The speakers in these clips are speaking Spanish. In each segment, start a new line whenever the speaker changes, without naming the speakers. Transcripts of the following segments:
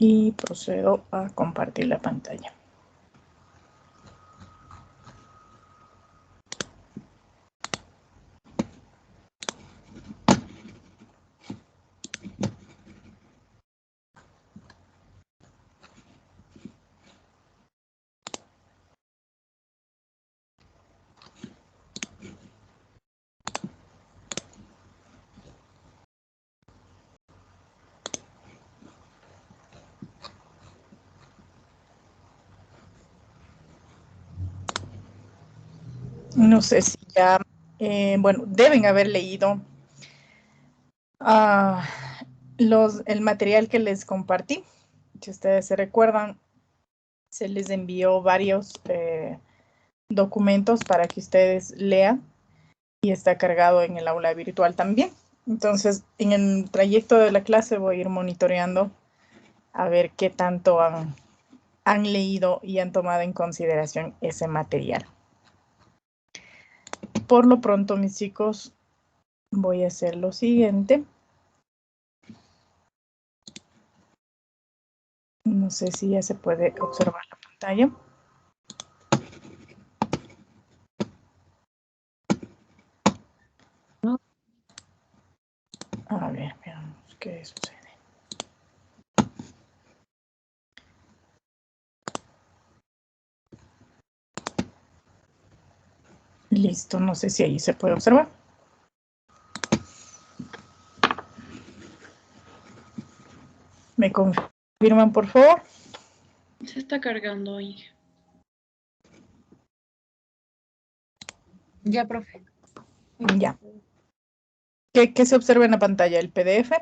y procedo a compartir la pantalla. No sé si ya, bueno, deben haber leído el material que les compartí. Si ustedes se recuerdan, se les envió varios documentos para que ustedes lean y está cargado en el aula virtual también. Entonces, en el trayecto de la clase voy a ir monitoreando a ver qué tanto han leído y han tomado en consideración ese material. Por lo pronto, mis chicos, voy a hacer lo siguiente. No sé si ya se puede observar la pantalla. A ver, veamos qué sucede. Listo, no sé si ahí se puede observar. ¿Me confirman, por favor?
Se está cargando ahí. Ya, profe.
Ya. ¿Qué se observa en la pantalla? ¿El PDF?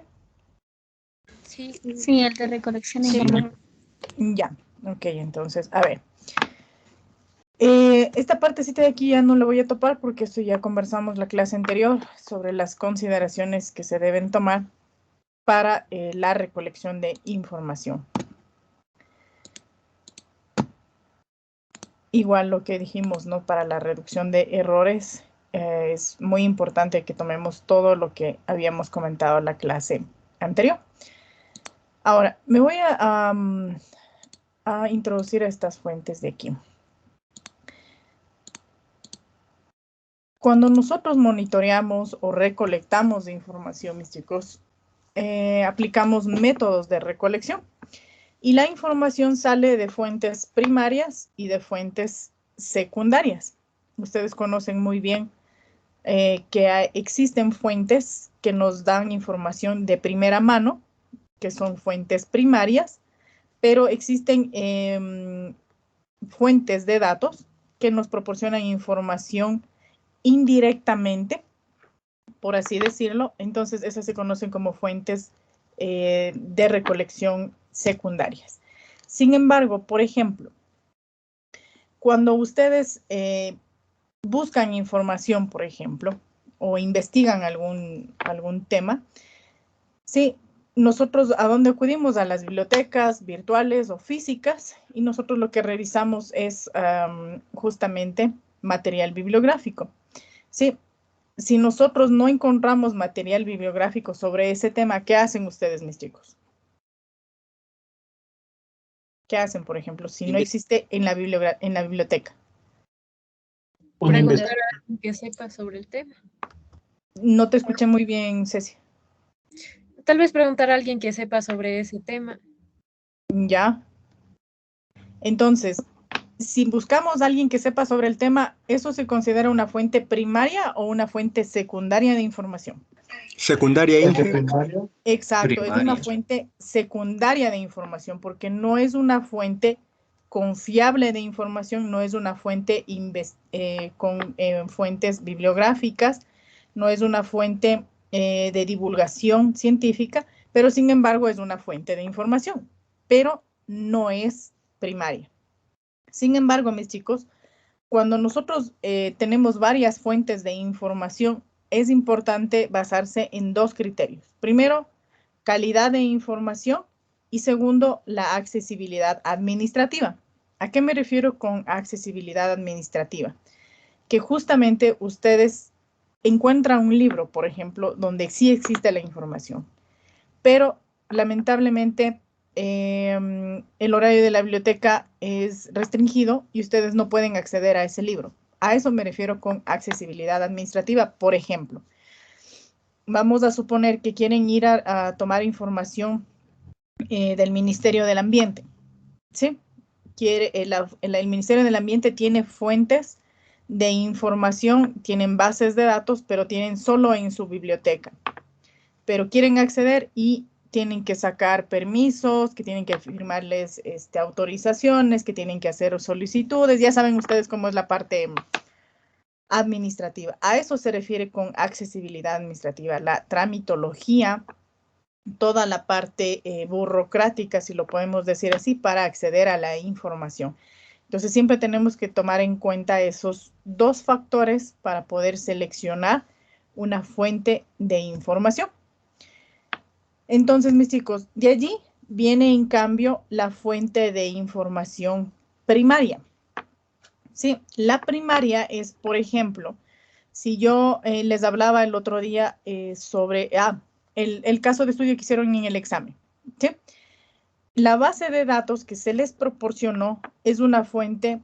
Sí, el de recolección de información.
Ya, ok, entonces, a ver. Esta partecita de aquí ya no la voy a topar porque esto ya conversamos la clase anterior sobre las consideraciones que se deben tomar para la recolección de información. Igual lo que dijimos, ¿no? Para la reducción de errores, es muy importante que tomemos todo lo que habíamos comentado en la clase anterior. Ahora, me voy a introducir estas fuentes de aquí. Cuando nosotros monitoreamos o recolectamos información, mis chicos, aplicamos métodos de recolección y la información sale de fuentes primarias y de fuentes secundarias. Ustedes conocen muy bien que existen fuentes que nos dan información de primera mano, que son fuentes primarias, pero existen fuentes de datos que nos proporcionan información indirectamente, por así decirlo. Entonces, esas se conocen como fuentes de recolección secundarias. Sin embargo, por ejemplo, cuando ustedes buscan información, por ejemplo, o investigan algún tema, sí, nosotros ¿a dónde acudimos? A las bibliotecas virtuales o físicas, y nosotros lo que revisamos es justamente material bibliográfico. Sí, si nosotros no encontramos material bibliográfico sobre ese tema, ¿qué hacen ustedes, mis chicos? ¿Qué hacen, por ejemplo, si no existe en la biblioteca?
Preguntar a alguien que sepa sobre el tema.
No te escuché muy bien, Ceci.
Tal vez preguntar a alguien que sepa sobre ese tema.
Ya. Entonces, si buscamos a alguien que sepa sobre el tema, ¿eso se considera una fuente primaria o una fuente secundaria de información?
Secundaria.
Exacto,
Primaria.
es una fuente secundaria de información porque no es una fuente confiable de información, no es una fuente con fuentes bibliográficas, no es una fuente de divulgación científica, pero sin embargo es una fuente de información, pero no es primaria. Sin embargo, mis chicos, cuando nosotros tenemos varias fuentes de información, es importante basarse en dos criterios. Primero, calidad de información y segundo, la accesibilidad administrativa. ¿A qué me refiero con accesibilidad administrativa? Que justamente ustedes encuentran un libro, por ejemplo, donde sí existe la información, pero lamentablemente el horario de la biblioteca es restringido y ustedes no pueden acceder a ese libro. A eso me refiero con accesibilidad administrativa. Por ejemplo, vamos a suponer que quieren ir a tomar información del Ministerio del Ambiente, ¿sí? El Ministerio del Ambiente tiene fuentes de información, tienen bases de datos, pero tienen solo en su biblioteca. Pero quieren acceder y tienen que sacar permisos, que tienen que firmarles autorizaciones, que tienen que hacer solicitudes. Ya saben ustedes cómo es la parte administrativa. A eso se refiere con accesibilidad administrativa, la tramitología, toda la parte burocrática, si lo podemos decir así, para acceder a la información. Entonces, siempre tenemos que tomar en cuenta esos dos factores para poder seleccionar una fuente de información. Entonces, mis chicos, de allí viene en cambio la fuente de información primaria. Sí, la primaria es, por ejemplo, si yo les hablaba el otro día sobre el caso de estudio que hicieron en el examen, ¿sí? La base de datos que se les proporcionó es una fuente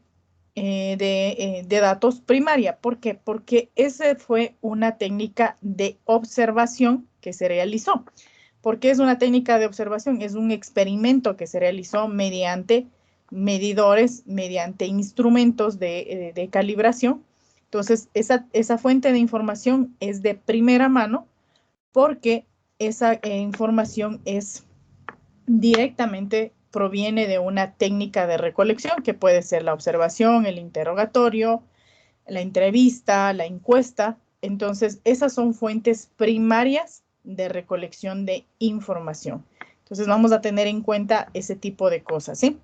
de datos primaria. ¿Por qué? Porque esa fue una técnica de observación que se realizó. ¿Por qué es una técnica de observación? Es un experimento que se realizó mediante medidores, mediante instrumentos de calibración. Entonces, esa fuente de información es de primera mano porque esa información directamente proviene de una técnica de recolección que puede ser la observación, el interrogatorio, la entrevista, la encuesta. Entonces, esas son fuentes primarias de recolección de información. Entonces, vamos a tener en cuenta ese tipo de cosas, ¿sí?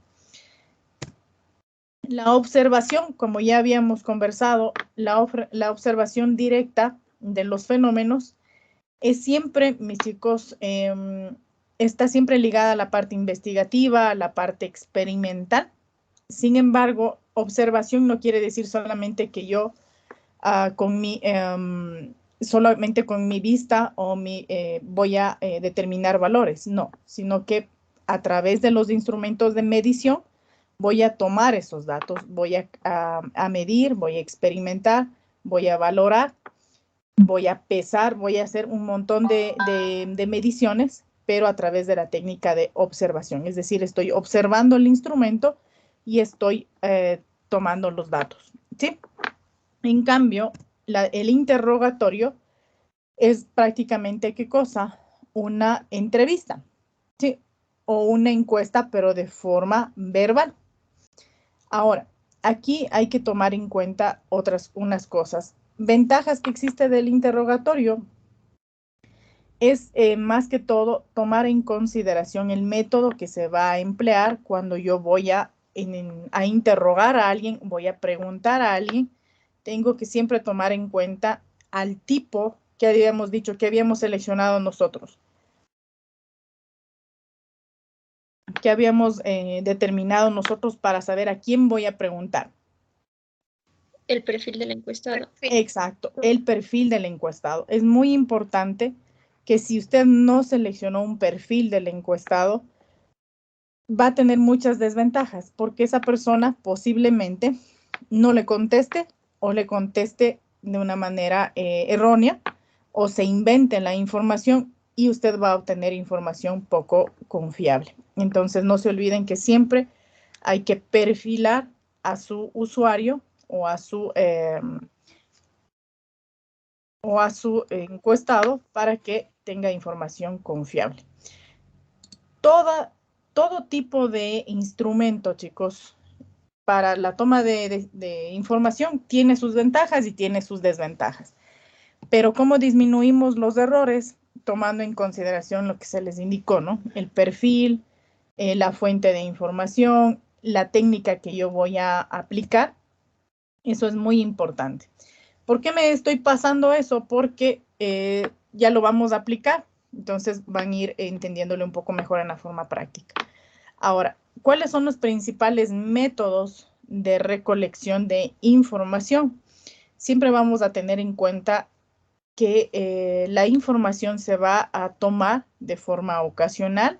La observación, como ya habíamos conversado, la observación directa de los fenómenos es siempre, mis chicos, está siempre ligada a la parte investigativa, a la parte experimental. Sin embargo, observación no quiere decir solamente que yo solamente con mi vista o voy a determinar valores, no, sino que a través de los instrumentos de medición voy a tomar esos datos, voy a medir, voy a experimentar, voy a valorar, voy a pesar, voy a hacer un montón de mediciones, pero a través de la técnica de observación. Es decir, estoy observando el instrumento y estoy tomando los datos, ¿sí? En cambio, el interrogatorio es prácticamente, ¿qué cosa? Una entrevista, ¿sí? O una encuesta, pero de forma verbal. Ahora, aquí hay que tomar en cuenta unas cosas. Ventajas que existe del interrogatorio es más que todo tomar en consideración el método que se va a emplear cuando yo voy a interrogar a alguien, voy a preguntar a alguien. Tengo que siempre tomar en cuenta al tipo que habíamos dicho, que habíamos seleccionado nosotros, que habíamos determinado nosotros para saber a quién voy a preguntar.
El perfil del encuestado.
Exacto, el perfil del encuestado. Es muy importante que si usted no seleccionó un perfil del encuestado, va a tener muchas desventajas porque esa persona posiblemente no le conteste o le conteste de una manera errónea o se invente la información y usted va a obtener información poco confiable. Entonces, no se olviden que siempre hay que perfilar a su usuario o a su encuestado para que tenga información confiable. Todo tipo de instrumento, chicos, para la toma de información tiene sus ventajas y tiene sus desventajas. Pero ¿cómo disminuimos los errores? Tomando en consideración lo que se les indicó, ¿no? El perfil, la fuente de información, la técnica que yo voy a aplicar. Eso es muy importante. ¿Por qué me estoy pasando eso? Porque ya lo vamos a aplicar. Entonces van a ir entendiéndole un poco mejor en la forma práctica. Ahora, ¿cuáles son los principales métodos de recolección de información? Siempre vamos a tener en cuenta que la información se va a tomar de forma ocasional,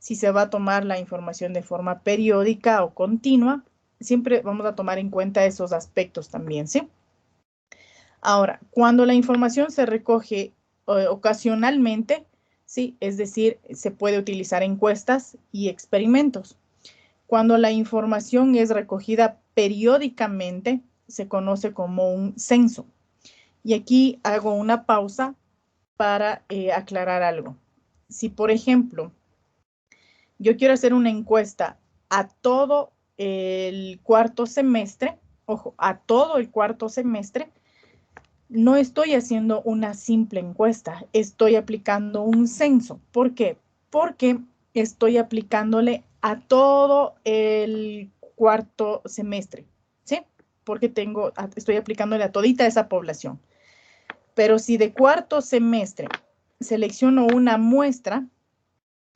si se va a tomar la información de forma periódica o continua, siempre vamos a tomar en cuenta esos aspectos también, ¿sí? Ahora, cuando la información se recoge ocasionalmente, sí, es decir, se puede utilizar encuestas y experimentos. Cuando la información es recogida periódicamente, se conoce como un censo. Y aquí hago una pausa para aclarar algo. Si, por ejemplo, yo quiero hacer una encuesta a todo el cuarto semestre, ojo, a todo el cuarto semestre, no estoy haciendo una simple encuesta, estoy aplicando un censo. ¿Por qué? Porque estoy aplicándole a todo el cuarto semestre, ¿sí? Porque estoy aplicándole a todita esa población. Pero si de cuarto semestre selecciono una muestra,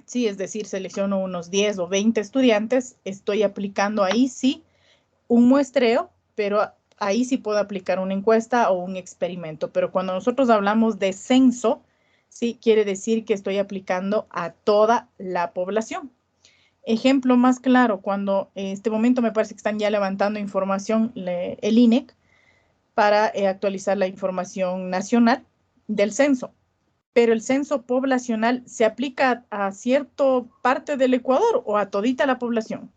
sí, es decir, selecciono unos 10 o 20 estudiantes, estoy aplicando ahí sí un muestreo, pero ahí sí puedo aplicar una encuesta o un experimento. Pero cuando nosotros hablamos de censo, sí quiere decir que estoy aplicando a toda la población. Ejemplo más claro, cuando en este momento me parece que están ya levantando información el INEC para actualizar la información nacional del censo. Pero el censo poblacional se aplica a cierta parte del Ecuador o a todita la población.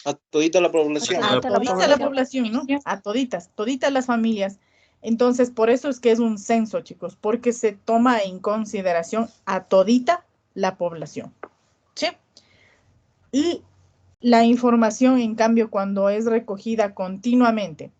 A todita la población.
A todita la población, ¿no? A toditas las familias. Entonces, por eso es que es un censo, chicos, porque se toma en consideración a todita la población. ¿Sí? Y la información, en cambio, cuando es recogida continuamente,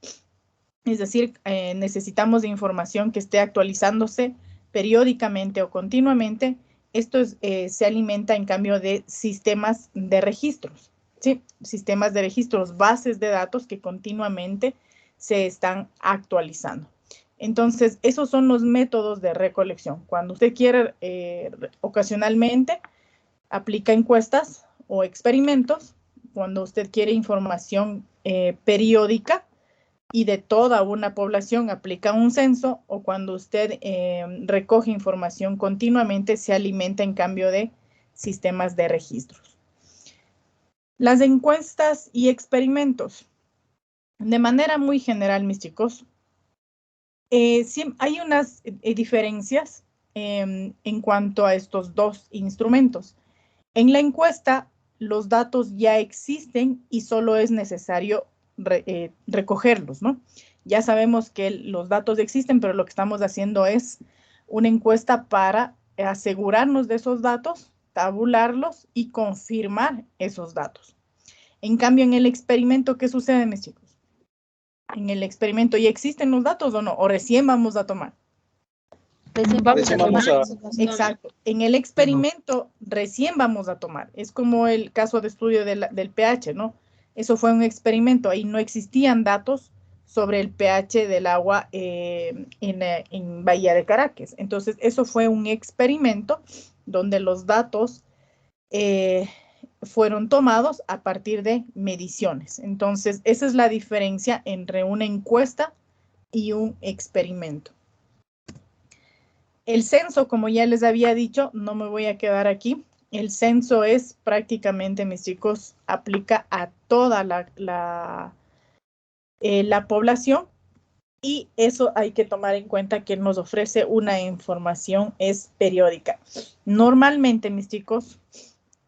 es decir, necesitamos de información que esté actualizándose periódicamente o continuamente, esto se alimenta, en cambio, de sistemas de registros. ¿Sí? Sistemas de registros, bases de datos que continuamente se están actualizando. Entonces, esos son los métodos de recolección. Cuando usted quiere ocasionalmente, aplica encuestas o experimentos. Cuando usted quiere información periódica y de toda una población, aplica un censo, o cuando usted recoge información continuamente, se alimenta en cambio de sistemas de registros. Las encuestas y experimentos. De manera muy general, mis chicos, hay unas diferencias en cuanto a estos dos instrumentos. En la encuesta, los datos ya existen y solo es necesario recogerlos, ¿no? Ya sabemos que los datos existen, pero lo que estamos haciendo es una encuesta para asegurarnos de esos datos, tabularlos y confirmar esos datos. En cambio, en el experimento, ¿qué sucede, mis chicos? En el experimento, ¿ya existen los datos o no? ¿O recién vamos a tomar? Exacto. En el experimento recién vamos a tomar. Es como el caso de estudio del pH, ¿no? Eso fue un experimento. Ahí no existían datos sobre el pH del agua en Bahía de Caracas. Entonces, eso fue un experimento donde los datos fueron tomados a partir de mediciones. Entonces, esa es la diferencia entre una encuesta y un experimento. El censo, como ya les había dicho, no me voy a quedar aquí. El censo es prácticamente, mis chicos, aplica a toda la población, y eso hay que tomar en cuenta que nos ofrece una información es periódica. Normalmente, mis chicos,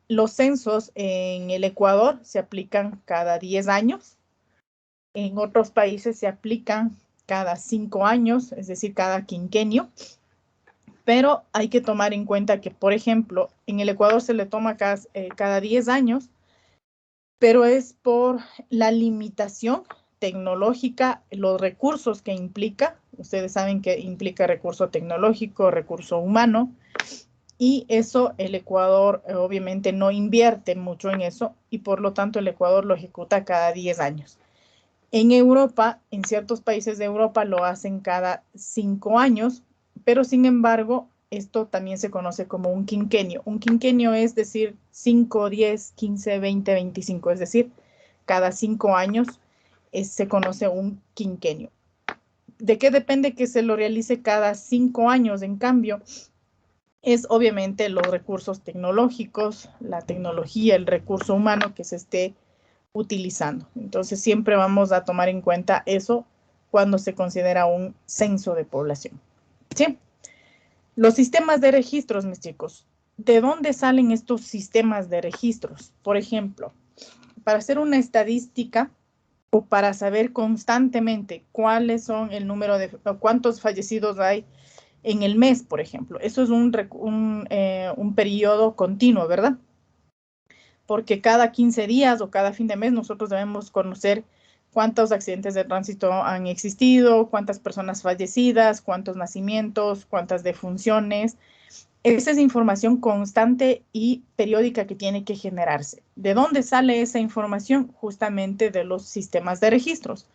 los censos en el Ecuador se aplican cada 10 años. En otros países se aplican cada 5 años, es decir, cada quinquenio. Pero hay que tomar en cuenta que, por ejemplo, en el Ecuador se le toma cada 10 años, pero es por la limitación tecnológica, los recursos que implica. Ustedes saben que implica recurso tecnológico, recurso humano, y eso el Ecuador obviamente no invierte mucho en eso, y por lo tanto el Ecuador lo ejecuta cada 10 años. En Europa, en ciertos países de Europa lo hacen cada 5 años, pero sin embargo, esto también se conoce como un quinquenio. Un quinquenio es decir, 5, 10, 15, 20, 25, es decir, cada 5 años se conoce un quinquenio. ¿De qué depende que se lo realice cada 5 años? En cambio, es obviamente los recursos tecnológicos, la tecnología, el recurso humano que se esté utilizando. Entonces siempre vamos a tomar en cuenta eso cuando se considera un censo de población. ¿Sí? Los sistemas de registros, mis chicos. ¿De dónde salen estos sistemas de registros? Por ejemplo, para hacer una estadística o para saber constantemente cuáles son el número de, cuántos fallecidos hay en el mes, por ejemplo. Eso es un periodo continuo, ¿verdad? Porque cada 15 días o cada fin de mes nosotros debemos conocer cuántos accidentes de tránsito han existido, cuántas personas fallecidas, cuántos nacimientos, cuántas defunciones. Esa es información constante y periódica que tiene que generarse. ¿De dónde sale esa información? Justamente de los sistemas de registros.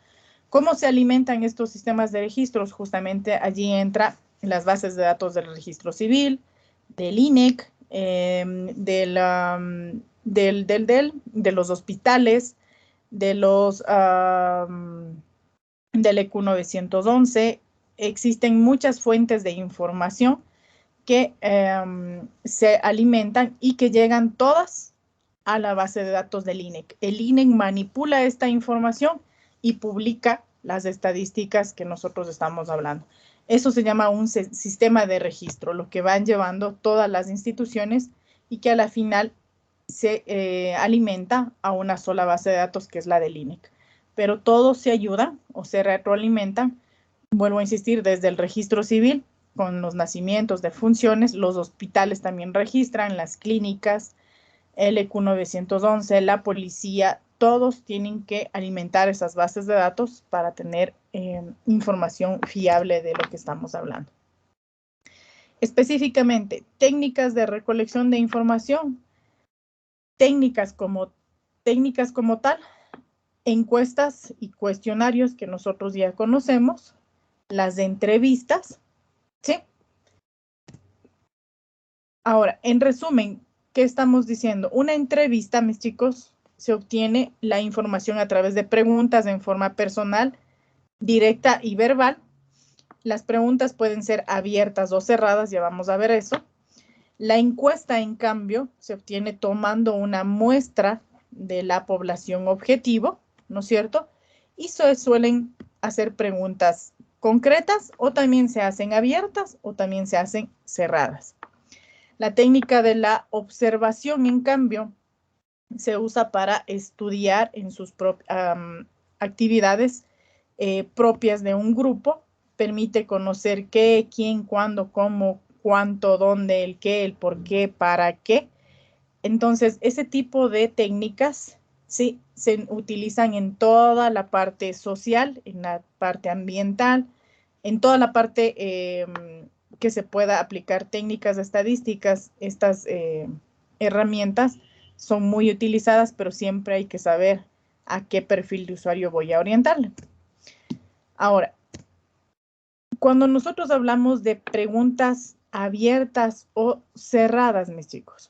¿Cómo se alimentan estos sistemas de registros? Justamente allí entra las bases de datos del registro civil, del INEC, de los hospitales, del EQ 911. Existen muchas fuentes de información que se alimentan y que llegan todas a la base de datos del INEC. El INEC manipula esta información y publica las estadísticas que nosotros estamos hablando. Eso se llama un sistema de registro, lo que van llevando todas las instituciones y que a la final se alimenta a una sola base de datos que es la del INEC. Pero todos se ayudan o se retroalimentan, vuelvo a insistir, desde el registro civil, con los nacimientos, defunciones, los hospitales también registran, las clínicas, el EQ 911, la policía, todos tienen que alimentar esas bases de datos para tener información fiable de lo que estamos hablando. Específicamente, técnicas de recolección de información, técnicas como tal, encuestas y cuestionarios que nosotros ya conocemos, las de entrevistas, ¿sí? Ahora, en resumen, ¿qué estamos diciendo? Una entrevista, mis chicos, se obtiene la información a través de preguntas en forma personal, directa y verbal. Las preguntas pueden ser abiertas o cerradas, ya vamos a ver eso. La encuesta, en cambio, se obtiene tomando una muestra de la población objetivo, ¿no es cierto? Y se suelen hacer preguntas concretas o también se hacen abiertas o también se hacen cerradas. La técnica de la observación, en cambio, se usa para estudiar en sus actividades propias de un grupo, permite conocer qué, quién, cuándo, cómo, cuánto, dónde, el qué, el por qué, para qué. Entonces, ese tipo de técnicas sí se utilizan en toda la parte social, en la parte ambiental, en toda la parte que se pueda aplicar técnicas estadísticas. Estas herramientas son muy utilizadas, pero siempre hay que saber a qué perfil de usuario voy a orientarle. Ahora, cuando nosotros hablamos de preguntas abiertas o cerradas, mis chicos,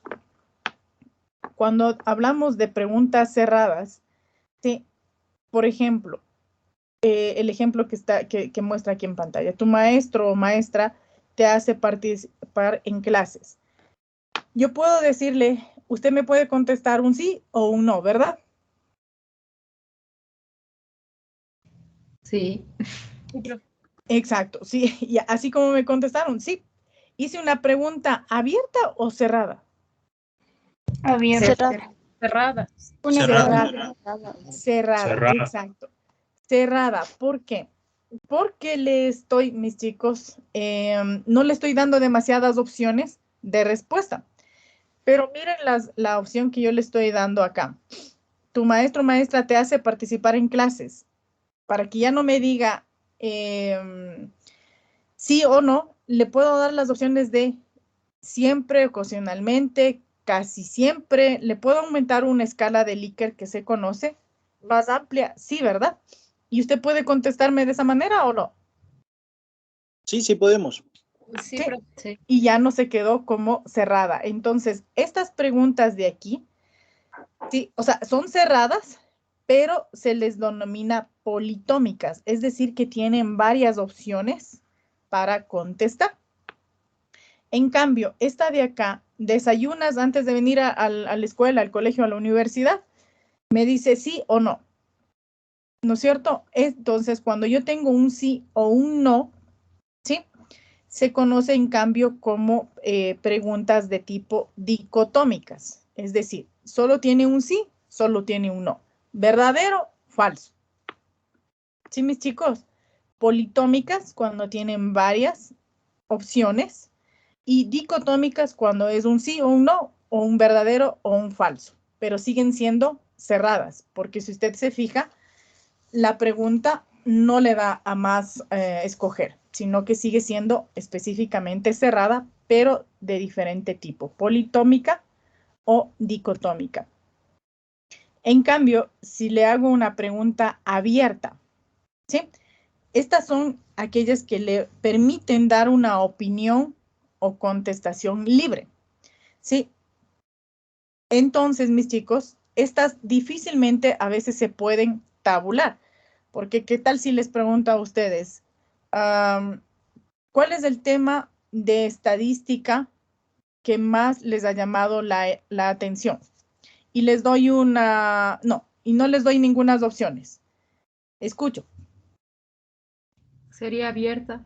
cuando hablamos de preguntas cerradas, ¿sí? Por ejemplo, el ejemplo que muestra aquí en pantalla, tu maestro o maestra te hace participar en clases. Yo puedo decirle, usted me puede contestar un sí o un no, ¿verdad?
Sí.
Exacto, sí, y así como me contestaron, sí. ¿Hice una pregunta abierta o cerrada?
Abierta.
Cerrada.
Cerrada, exacto. Cerrada, ¿por qué? Porque mis chicos, no le estoy dando demasiadas opciones de respuesta. Pero miren la opción que yo le estoy dando acá. Tu maestro o maestra te hace participar en clases. Para que ya no me diga sí o no, le puedo dar las opciones de siempre, ocasionalmente, casi siempre. Le puedo aumentar una escala de Likert que se conoce, más amplia, sí, ¿verdad? ¿Y usted puede contestarme de esa manera o no?
Sí, sí podemos.
Sí,
Sí.
sí.
Y ya no se quedó como cerrada. Entonces, estas preguntas de aquí, sí, o sea, son cerradas, pero se les denomina politómicas, es decir, que tienen varias opciones para contestar. En cambio, esta de acá, desayunas antes de venir a la escuela, al colegio, a la universidad, me dice sí o no. ¿No es cierto? Entonces, cuando yo tengo un sí o un no, ¿sí? Se conoce en cambio como preguntas de tipo dicotómicas. Es decir, solo tiene un sí, solo tiene un no. ¿Verdadero? Falso. ¿Sí, mis chicos? Politómicas cuando tienen varias opciones y dicotómicas cuando es un sí o un no, o un verdadero o un falso. Pero siguen siendo cerradas, porque si usted se fija, la pregunta no le da a más escoger, sino que sigue siendo específicamente cerrada, pero de diferente tipo, politómica o dicotómica. En cambio, si le hago una pregunta abierta, ¿sí? Estas son aquellas que le permiten dar una opinión o contestación libre, ¿sí? Entonces, mis chicos, estas difícilmente a veces se pueden tabular. Porque, ¿qué tal si les pregunto a ustedes, cuál es el tema de estadística que más les ha llamado la atención? Y les doy y no les doy ninguna opciones. Escucho.
Sería abierta.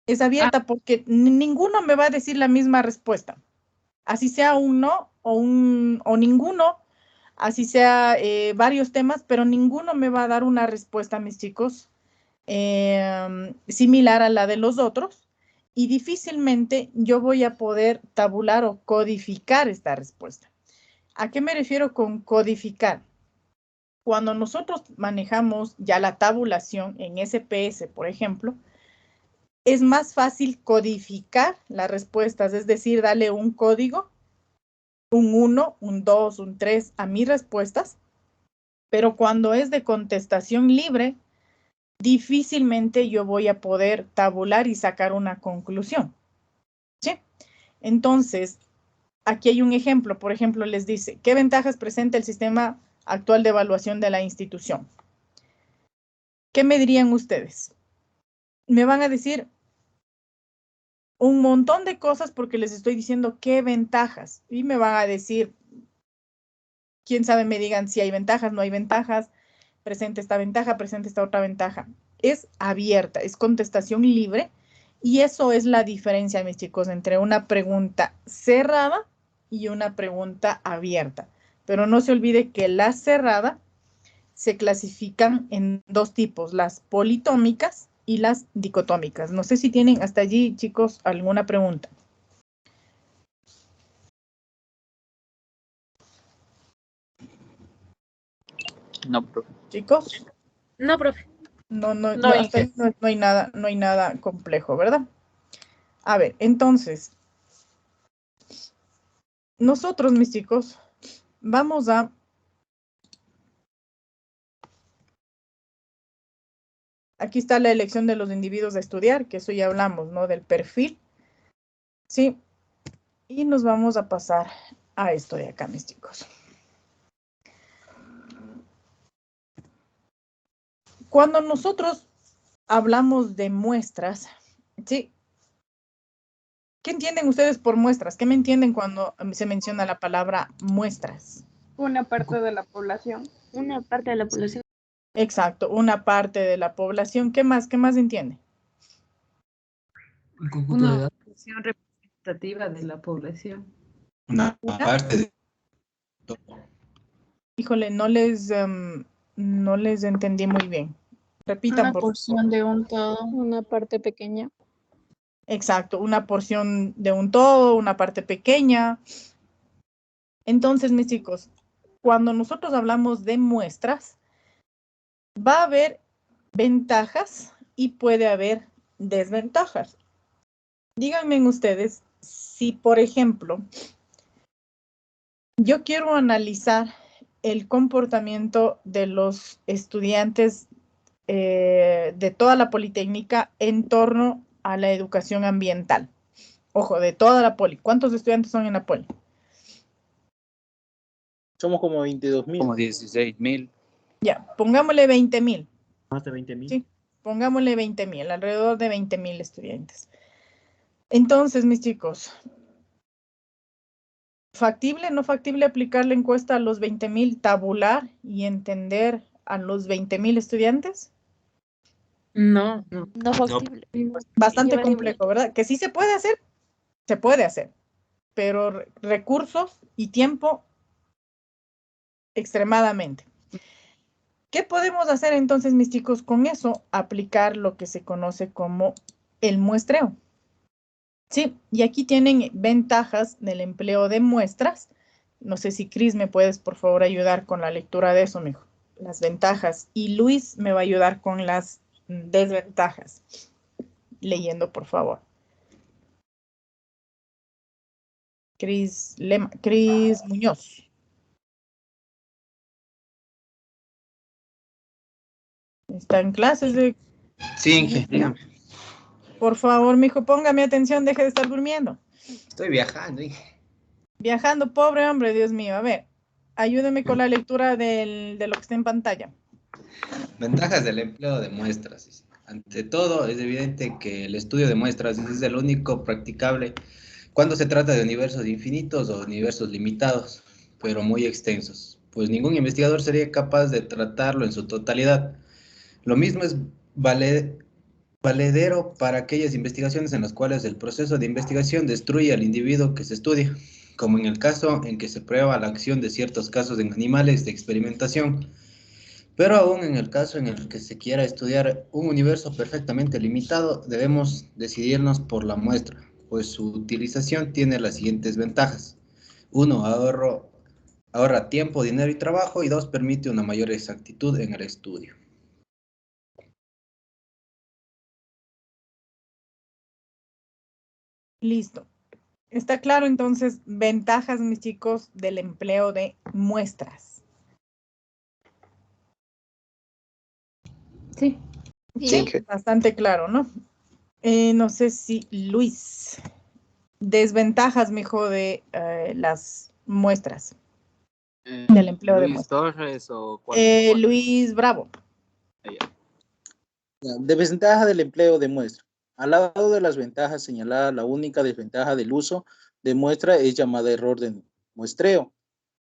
Es abierta porque ninguno me va a decir la misma respuesta. Así sea un no o ninguno, así sea varios temas, pero ninguno me va a dar una respuesta, mis chicos, similar a la de los otros, y difícilmente yo voy a poder tabular o codificar esta respuesta. ¿A qué me refiero con codificar? Cuando nosotros manejamos ya la tabulación en SPS, por ejemplo, es más fácil codificar las respuestas, es decir, darle un código, un 1, un 2, un 3 a mis respuestas, pero cuando es de contestación libre, difícilmente yo voy a poder tabular y sacar una conclusión. ¿Sí? Entonces, aquí hay un ejemplo. Por ejemplo, les dice, ¿qué ventajas presenta el sistema actual de evaluación de la institución? ¿Qué me dirían ustedes? Me van a decir un montón de cosas porque les estoy diciendo qué ventajas. Y me van a decir, quién sabe, me digan si hay ventajas, no hay ventajas, presente esta ventaja, presente esta otra ventaja. Es abierta, es contestación libre y eso es la diferencia, mis chicos, entre una pregunta cerrada y una pregunta abierta. Pero no se olvide que la cerrada se clasifican en dos tipos, las politómicas y las dicotómicas. No sé si tienen hasta allí, chicos, alguna pregunta.
No, profe.
Chicos.
No, profe.
No,
No,
hasta ahí no hay nada complejo, ¿verdad? A ver, entonces, nosotros, mis chicos, vamos a aquí está la elección de los individuos a estudiar, que eso ya hablamos, ¿no? Del perfil, ¿sí? Y nos vamos a pasar a esto de acá, mis chicos. Cuando nosotros hablamos de muestras, ¿sí? ¿Qué entienden ustedes por muestras? ¿Qué me entienden cuando se menciona la palabra muestras?
Una parte de la población.
Una parte de la población.
Exacto, una parte de la población. ¿Qué más? ¿Qué más entiende?
Un conjunto de
Una
datos.
población representativa de la población.
Una parte de...
Híjole, no les entendí muy bien. Repitan,
Una
por favor.
porción de un todo.
Una parte pequeña.
Exacto, una porción de un todo, una parte pequeña. Entonces, mis chicos, cuando nosotros hablamos de muestras, va a haber ventajas y puede haber desventajas. Díganme ustedes si, por ejemplo, yo quiero analizar el comportamiento de los estudiantes de toda la Politécnica en torno a la educación ambiental. Ojo, de toda la Poli. ¿Cuántos estudiantes son en la Poli?
Somos como 22.000.
Como 16.000.
Ya, pongámosle 20.000.
Más de 20.000.
Sí, pongámosle 20.000, alrededor de 20.000 estudiantes. Entonces, mis chicos, ¿factible, no factible aplicar la encuesta a los 20,000 tabular y entender a los 20,000 estudiantes?
No.
No factible.
Bastante
Llevaría
complejo, ¿verdad? Que sí se puede hacer, pero recursos y tiempo extremadamente. ¿Qué podemos hacer entonces, mis chicos, con eso? Aplicar lo que se conoce como el muestreo. Sí, y aquí tienen ventajas del empleo de muestras. No sé si Cris me puedes, por favor, ayudar con la lectura de eso, mijo. Las ventajas. Y Luis me va a ayudar con las desventajas. Leyendo, por favor. Cris Muñoz. Está en clases de...
Sí, Inge, dígame.
Por favor, mijo, póngame atención, deje de estar durmiendo.
Estoy viajando, Inge.
Viajando, pobre hombre, Dios mío. A ver, ayúdeme con la lectura de lo que está en pantalla.
Ventajas del empleo de muestras. Dice. Ante todo, es evidente que el estudio de muestras es el único practicable cuando se trata de universos infinitos o universos limitados, pero muy extensos, pues ningún investigador sería capaz de tratarlo en su totalidad. Lo mismo es valedero para aquellas investigaciones en las cuales el proceso de investigación destruye al individuo que se estudia, como en el caso en que se prueba la acción de ciertos casos en animales de experimentación. Pero aún en el caso en el que se quiera estudiar un universo perfectamente limitado, debemos decidirnos por la muestra, pues su utilización tiene las siguientes ventajas. 1. Ahorra tiempo, dinero y trabajo. Y 2. Permite una mayor exactitud en el estudio.
Listo. Está claro entonces, ventajas, mis chicos, del empleo de muestras.
Sí.
Sí, bastante claro, ¿no? No sé si Luis. Desventajas, mijo, de las muestras. Del empleo de
Luis
muestras.
Torres o cuál.
Luis Bravo.
Desventaja del empleo de muestra. Al lado de las ventajas señaladas, la única desventaja del uso de muestra es llamada error de muestreo,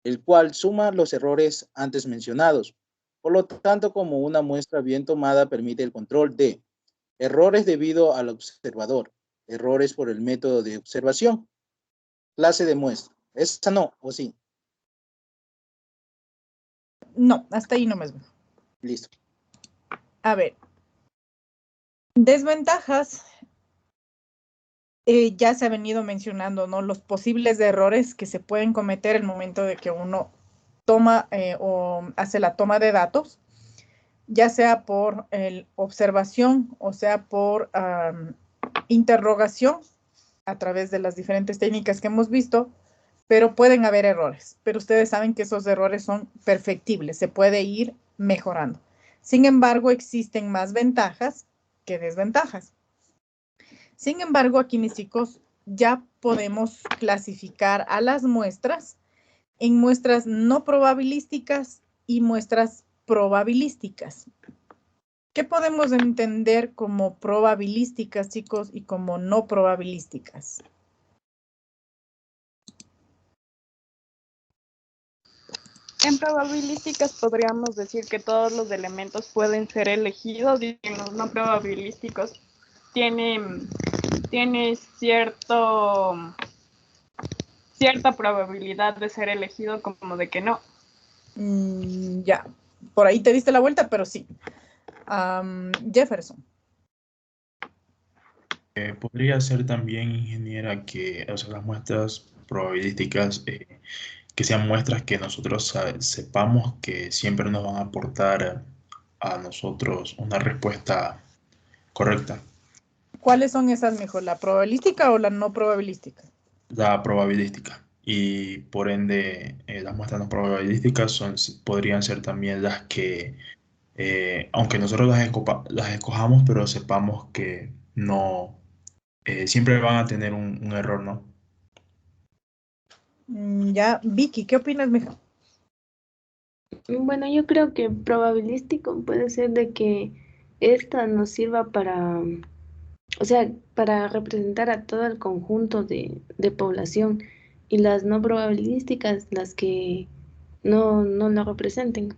el cual suma los errores antes mencionados. Por lo tanto, como una muestra bien tomada permite el control de errores debido al observador, errores por el método de observación, clase de muestra. ¿Esta no o sí?
No, hasta ahí nomás.
Listo.
A ver. Desventajas. Ya se ha venido mencionando, ¿no? Los posibles errores que se pueden cometer en el momento de que uno toma o hace la toma de datos, ya sea por observación o sea por interrogación a través de las diferentes técnicas que hemos visto, pero pueden haber errores. Pero ustedes saben que esos errores son perfectibles, se puede ir mejorando. Sin embargo, existen más ventajas que desventajas. Sin embargo, aquí, mis chicos, ya podemos clasificar a las muestras en muestras no probabilísticas y muestras probabilísticas. ¿Qué podemos entender como probabilísticas, chicos, y como no probabilísticas?
En probabilísticas podríamos decir que todos los elementos pueden ser elegidos y en los no probabilísticos tiene cierta probabilidad de ser elegido como de que no.
Ya, por ahí te diste la vuelta, pero sí. Jefferson.
Podría ser también, ingeniera, que o sea, las muestras probabilísticas, que sean muestras que nosotros sepamos que siempre nos van a aportar a nosotros una respuesta correcta.
¿Cuáles son esas mejor, la probabilística o la no probabilística?
La probabilística. Y por ende, las muestras no probabilísticas podrían ser también las que, aunque nosotros las escojamos, pero sepamos que no, siempre van a tener un error, ¿no?
Ya, Vicky, ¿qué opinas, mija?
Bueno, yo creo que probabilístico puede ser de que esta nos sirva O sea, para representar a todo el conjunto de población y las no probabilísticas, las que no lo representen,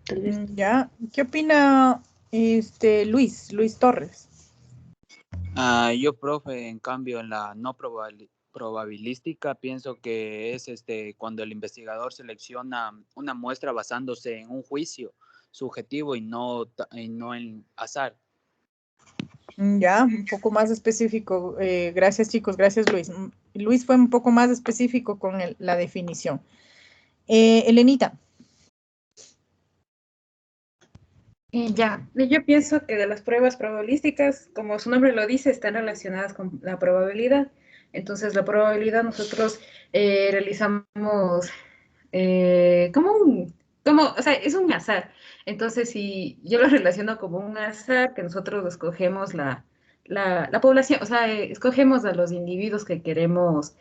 tal vez.
Ya, ¿qué opina Luis Torres?
Yo, profe, en cambio, en la no probabilística, pienso que es cuando el investigador selecciona una muestra basándose en un juicio subjetivo y no en azar.
Ya, un poco más específico. Gracias, chicos. Gracias, Luis. Luis fue un poco más específico con la definición. Elenita.
Ya, yo pienso que de las pruebas probabilísticas, como su nombre lo dice, están relacionadas con la probabilidad. Entonces, la probabilidad nosotros realizamos o sea, es un azar. Entonces, si yo lo relaciono como un azar, que nosotros escogemos la población, o sea, escogemos a los individuos que queremos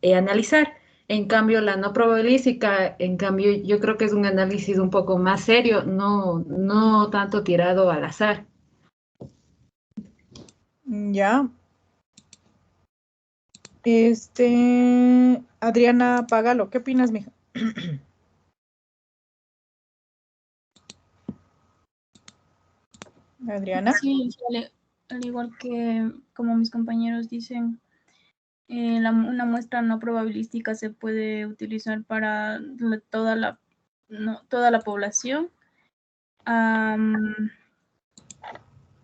analizar. En cambio, la no probabilística, en cambio, yo creo que es un análisis un poco más serio, no tanto tirado al azar.
Ya. Adriana Pagalo, ¿qué opinas, mija? Adriana.
Sí, al igual que como mis compañeros dicen, una muestra no probabilística se puede utilizar para toda la población.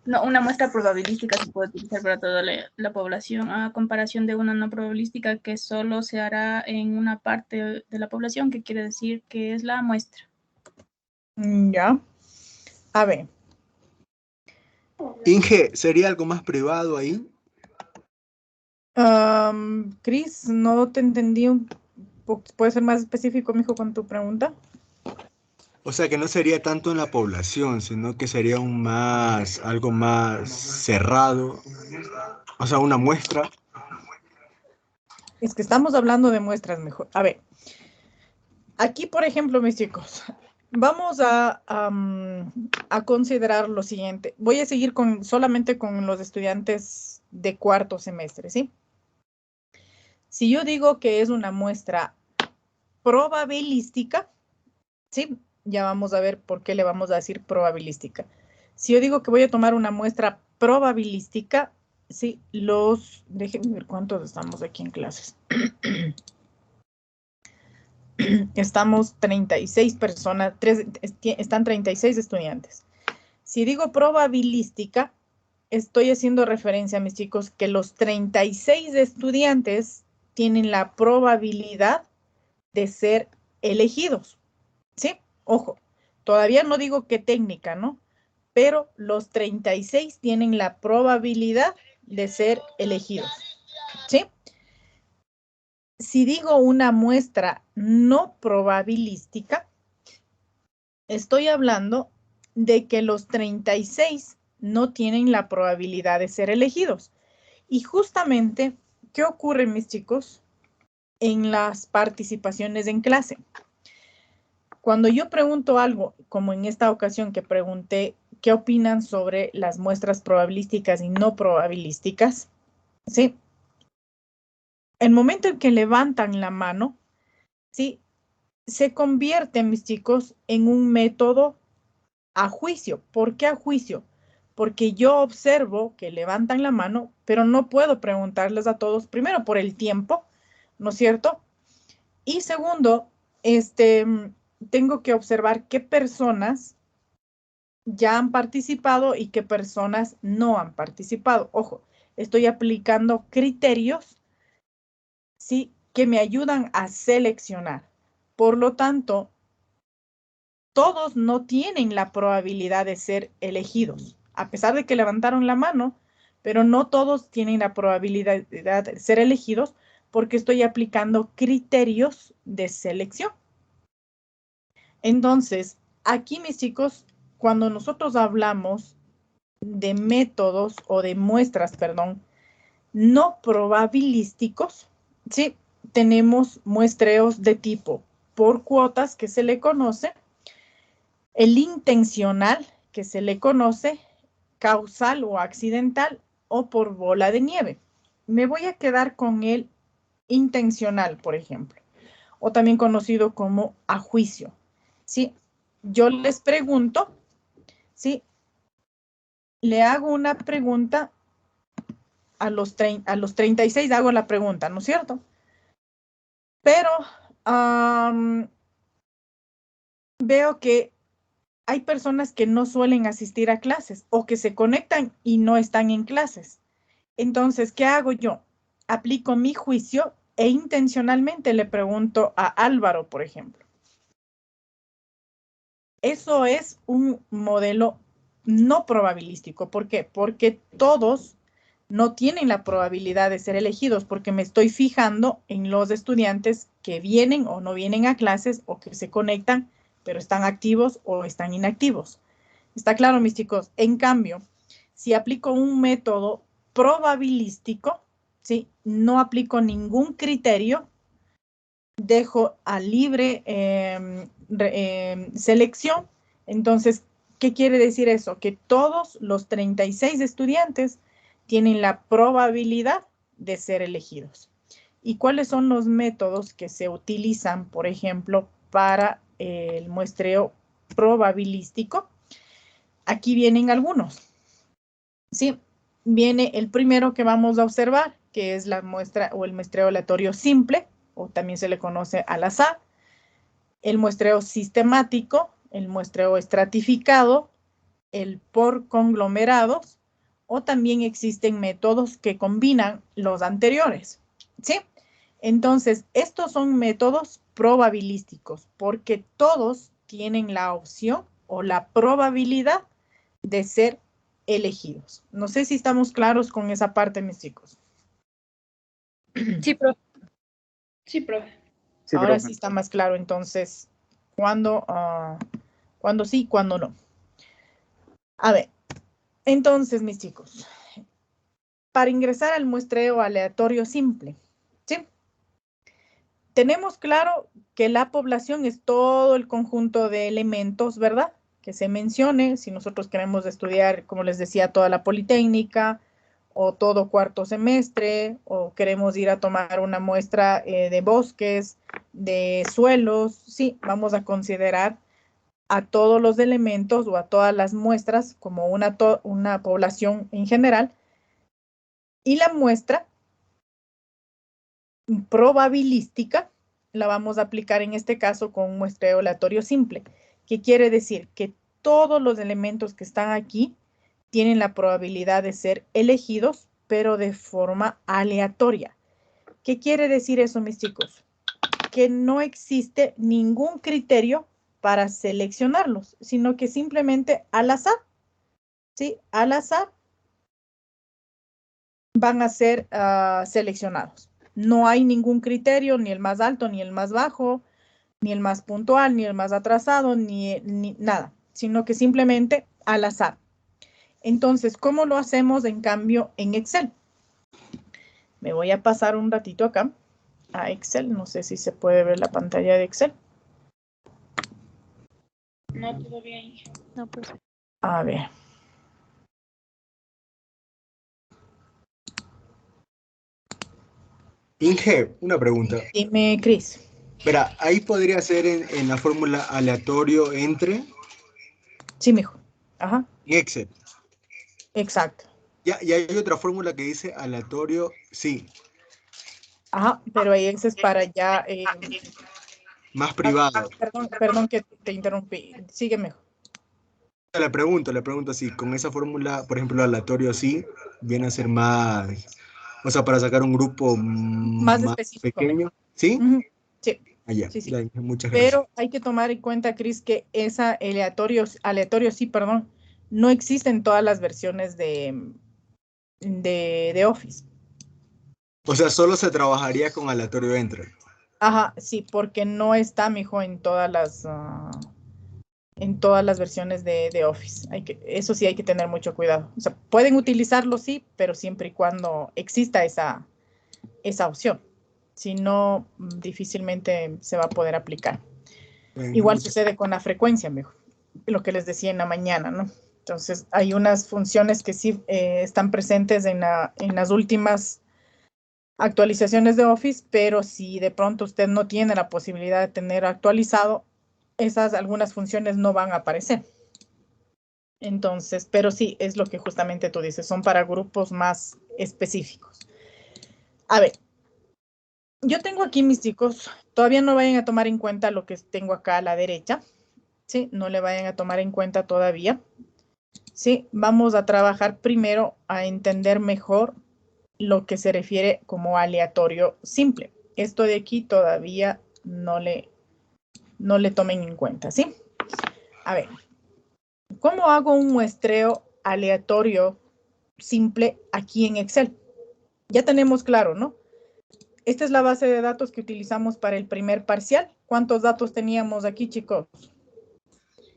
No, una muestra probabilística se puede utilizar para toda la población, a comparación de una no probabilística que solo se hará en una parte de la población, que quiere decir que es la muestra.
Ya. A ver.
Inge, ¿sería algo más privado ahí?
Cris, no te entendí. ¿Puedes ser más específico, mijo, con tu pregunta?
O sea, que no sería tanto en la población, sino que sería algo más cerrado. O sea, una muestra.
Es que estamos hablando de muestras mejor. A ver, aquí, por ejemplo, mis chicos, vamos a considerar lo siguiente. Voy a seguir solamente con los estudiantes de cuarto semestre, ¿sí? Si yo digo que es una muestra probabilística, ¿sí? Ya vamos a ver por qué le vamos a decir probabilística. Si yo digo que voy a tomar una muestra probabilística, sí, déjenme ver cuántos estamos aquí en clases. Estamos 36 personas, están 36 estudiantes. Si digo probabilística, estoy haciendo referencia, mis chicos, que los 36 estudiantes tienen la probabilidad de ser elegidos, ¿sí? Ojo, todavía no digo qué técnica, ¿no? Pero los 36 tienen la probabilidad de ser elegidos, ¿sí? Si digo una muestra no probabilística, estoy hablando de que los 36 no tienen la probabilidad de ser elegidos. Y justamente, ¿qué ocurre, mis chicos, en las participaciones en clase? Cuando yo pregunto algo, como en esta ocasión que pregunté, ¿qué opinan sobre las muestras probabilísticas y no probabilísticas? ¿Sí? El momento en que levantan la mano, ¿sí? Se convierte, mis chicos, en un método a juicio. ¿Por qué a juicio? Porque yo observo que levantan la mano, pero no puedo preguntarles a todos, primero por el tiempo, ¿no es cierto? Y segundo, tengo que observar qué personas ya han participado y qué personas no han participado. Ojo, estoy aplicando criterios, ¿sí? Que me ayudan a seleccionar. Por lo tanto, todos no tienen la probabilidad de ser elegidos, a pesar de que levantaron la mano, pero no todos tienen la probabilidad de ser elegidos porque estoy aplicando criterios de selección. Entonces, aquí, mis chicos, cuando nosotros hablamos de métodos o de muestras, perdón, no probabilísticos, ¿sí? Tenemos muestreos de tipo por cuotas, que se le conoce, el intencional, que se le conoce, causal o accidental o por bola de nieve. Me voy a quedar con el intencional, por ejemplo, o también conocido como a juicio. ¿Sí? Yo les pregunto, ¿sí? Le hago una pregunta a los 36, hago la pregunta, ¿no es cierto? Pero veo que hay personas que no suelen asistir a clases o que se conectan y no están en clases. Entonces, ¿qué hago yo? Aplico mi juicio e intencionalmente le pregunto a Álvaro, por ejemplo. Eso es un modelo no probabilístico. ¿Por qué? Porque todos no tienen la probabilidad de ser elegidos, porque me estoy fijando en los estudiantes que vienen o no vienen a clases o que se conectan, pero están activos o están inactivos. ¿Está claro, mis chicos? En cambio, si aplico un método probabilístico, ¿sí? No aplico ningún criterio, dejo a libre selección. Entonces, ¿qué quiere decir eso? Que todos los 36 estudiantes tienen la probabilidad de ser elegidos. ¿Y cuáles son los métodos que se utilizan, por ejemplo, para el muestreo probabilístico? Aquí vienen algunos. Sí, viene el primero que vamos a observar, que es la muestra o el muestreo aleatorio simple, o también se le conoce al azar, el muestreo sistemático, el muestreo estratificado, el por conglomerados, o también existen métodos que combinan los anteriores, ¿sí? Entonces, estos son métodos probabilísticos porque todos tienen la opción o la probabilidad de ser elegidos. No sé si estamos claros con esa parte, mis chicos.
Sí, profe.
Sí, profe.
Sí,
Ahora
profe.
sí está más claro, entonces, cuándo sí, cuándo no. A ver, entonces, mis chicos, para ingresar al muestreo aleatorio simple, ¿sí? Tenemos claro que la población es todo el conjunto de elementos, ¿verdad? Que se mencione, si nosotros queremos estudiar, como les decía, toda la Politécnica, o todo cuarto semestre, o queremos ir a tomar una muestra de bosques, de suelos, sí, vamos a considerar a todos los elementos o a todas las muestras como una población en general. Y la muestra probabilística la vamos a aplicar en este caso con un muestreo aleatorio simple, que quiere decir que todos los elementos que están aquí tienen la probabilidad de ser elegidos, pero de forma aleatoria. ¿Qué quiere decir eso, mis chicos? Que no existe ningún criterio para seleccionarlos, sino que simplemente al azar, ¿sí? Al azar van a ser seleccionados. No hay ningún criterio, ni el más alto, ni el más bajo, ni el más puntual, ni el más atrasado, ni nada, sino que simplemente al azar. Entonces, ¿cómo lo hacemos en cambio en Excel? Me voy a pasar un ratito acá a Excel. No sé si se puede ver la pantalla de Excel.
No, todavía.
No, profe.
A ver.
Inge, una pregunta.
Dime, Cris.
Espera, ahí podría ser en la fórmula aleatorio entre.
Sí, mijo. Ajá.
En Excel.
Exacto.
Ya, y hay otra fórmula que dice aleatorio, sí.
Ajá, pero ahí ese es para ya...
Más privado.
Perdón que te interrumpí. Sigue mejor.
Le pregunto si con esa fórmula, por ejemplo, aleatorio sí, viene a ser más, o sea, para sacar un grupo
más específico,
pequeño, ¿sí?
Sí.
Allá.
Sí, sí.
Muchas gracias.
Pero hay que tomar en cuenta, Cris, que esa aleatorio sí, perdón, no existe en todas las versiones de Office.
O sea, solo se trabajaría con aleatorio entre.
Ajá, sí, porque no está, mijo, en todas las versiones de Office. Eso sí hay que tener mucho cuidado. O sea, pueden utilizarlo, sí, pero siempre y cuando exista esa opción. Si no, difícilmente se va a poder aplicar. Igual sucede con la frecuencia, mejor. Lo que les decía en la mañana, ¿no? Entonces, hay unas funciones que sí están presentes en las últimas actualizaciones de Office, pero si de pronto usted no tiene la posibilidad de tener actualizado, algunas funciones no van a aparecer. Entonces, pero sí, es lo que justamente tú dices, son para grupos más específicos. A ver, yo tengo aquí, mis chicos, todavía no vayan a tomar en cuenta lo que tengo acá a la derecha, ¿sí? No le vayan a tomar en cuenta todavía, ¿sí? Vamos a trabajar primero a entender mejor lo que se refiere como aleatorio simple. Esto de aquí todavía no le tomen en cuenta, ¿sí? A ver, ¿cómo hago un muestreo aleatorio simple aquí en Excel? Ya tenemos claro, ¿no? Esta es la base de datos que utilizamos para el primer parcial. ¿Cuántos datos teníamos aquí, chicos?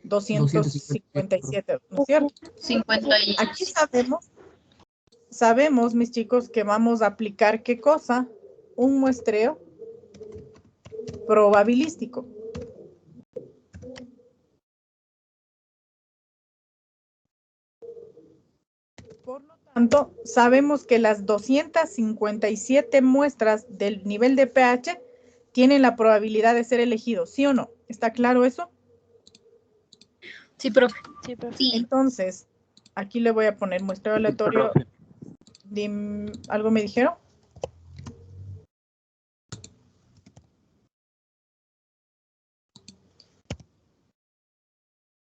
257, ¿no es cierto?
50.
Aquí sabemos, mis chicos, que vamos a aplicar, ¿qué cosa? Un muestreo probabilístico. Por lo tanto, sabemos que las 257 muestras del nivel de pH tienen la probabilidad de ser elegidos, ¿sí o no? ¿Está claro eso?
Sí, profe.
Entonces, aquí le voy a poner muestreo aleatorio. ¿Algo me dijeron?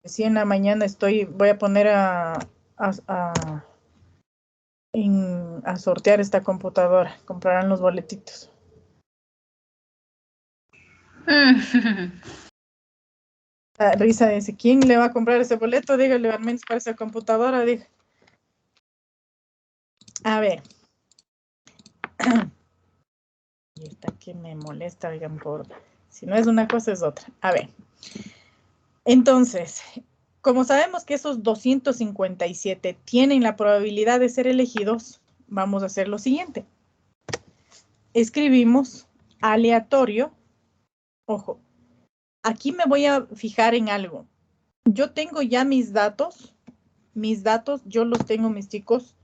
Sí, en la mañana voy a poner a sortear esta computadora. Comprarán los boletitos. Risa dice, ¿quién le va a comprar ese boleto? Dígale al menos para esa computadora. Diga. A ver. Y esta que me molesta, digan, si no es una cosa es otra. A ver. Entonces, como sabemos que esos 257 tienen la probabilidad de ser elegidos, vamos a hacer lo siguiente. Escribimos aleatorio. Ojo, aquí me voy a fijar en algo. Yo tengo ya mis datos yo los tengo, mis chicos,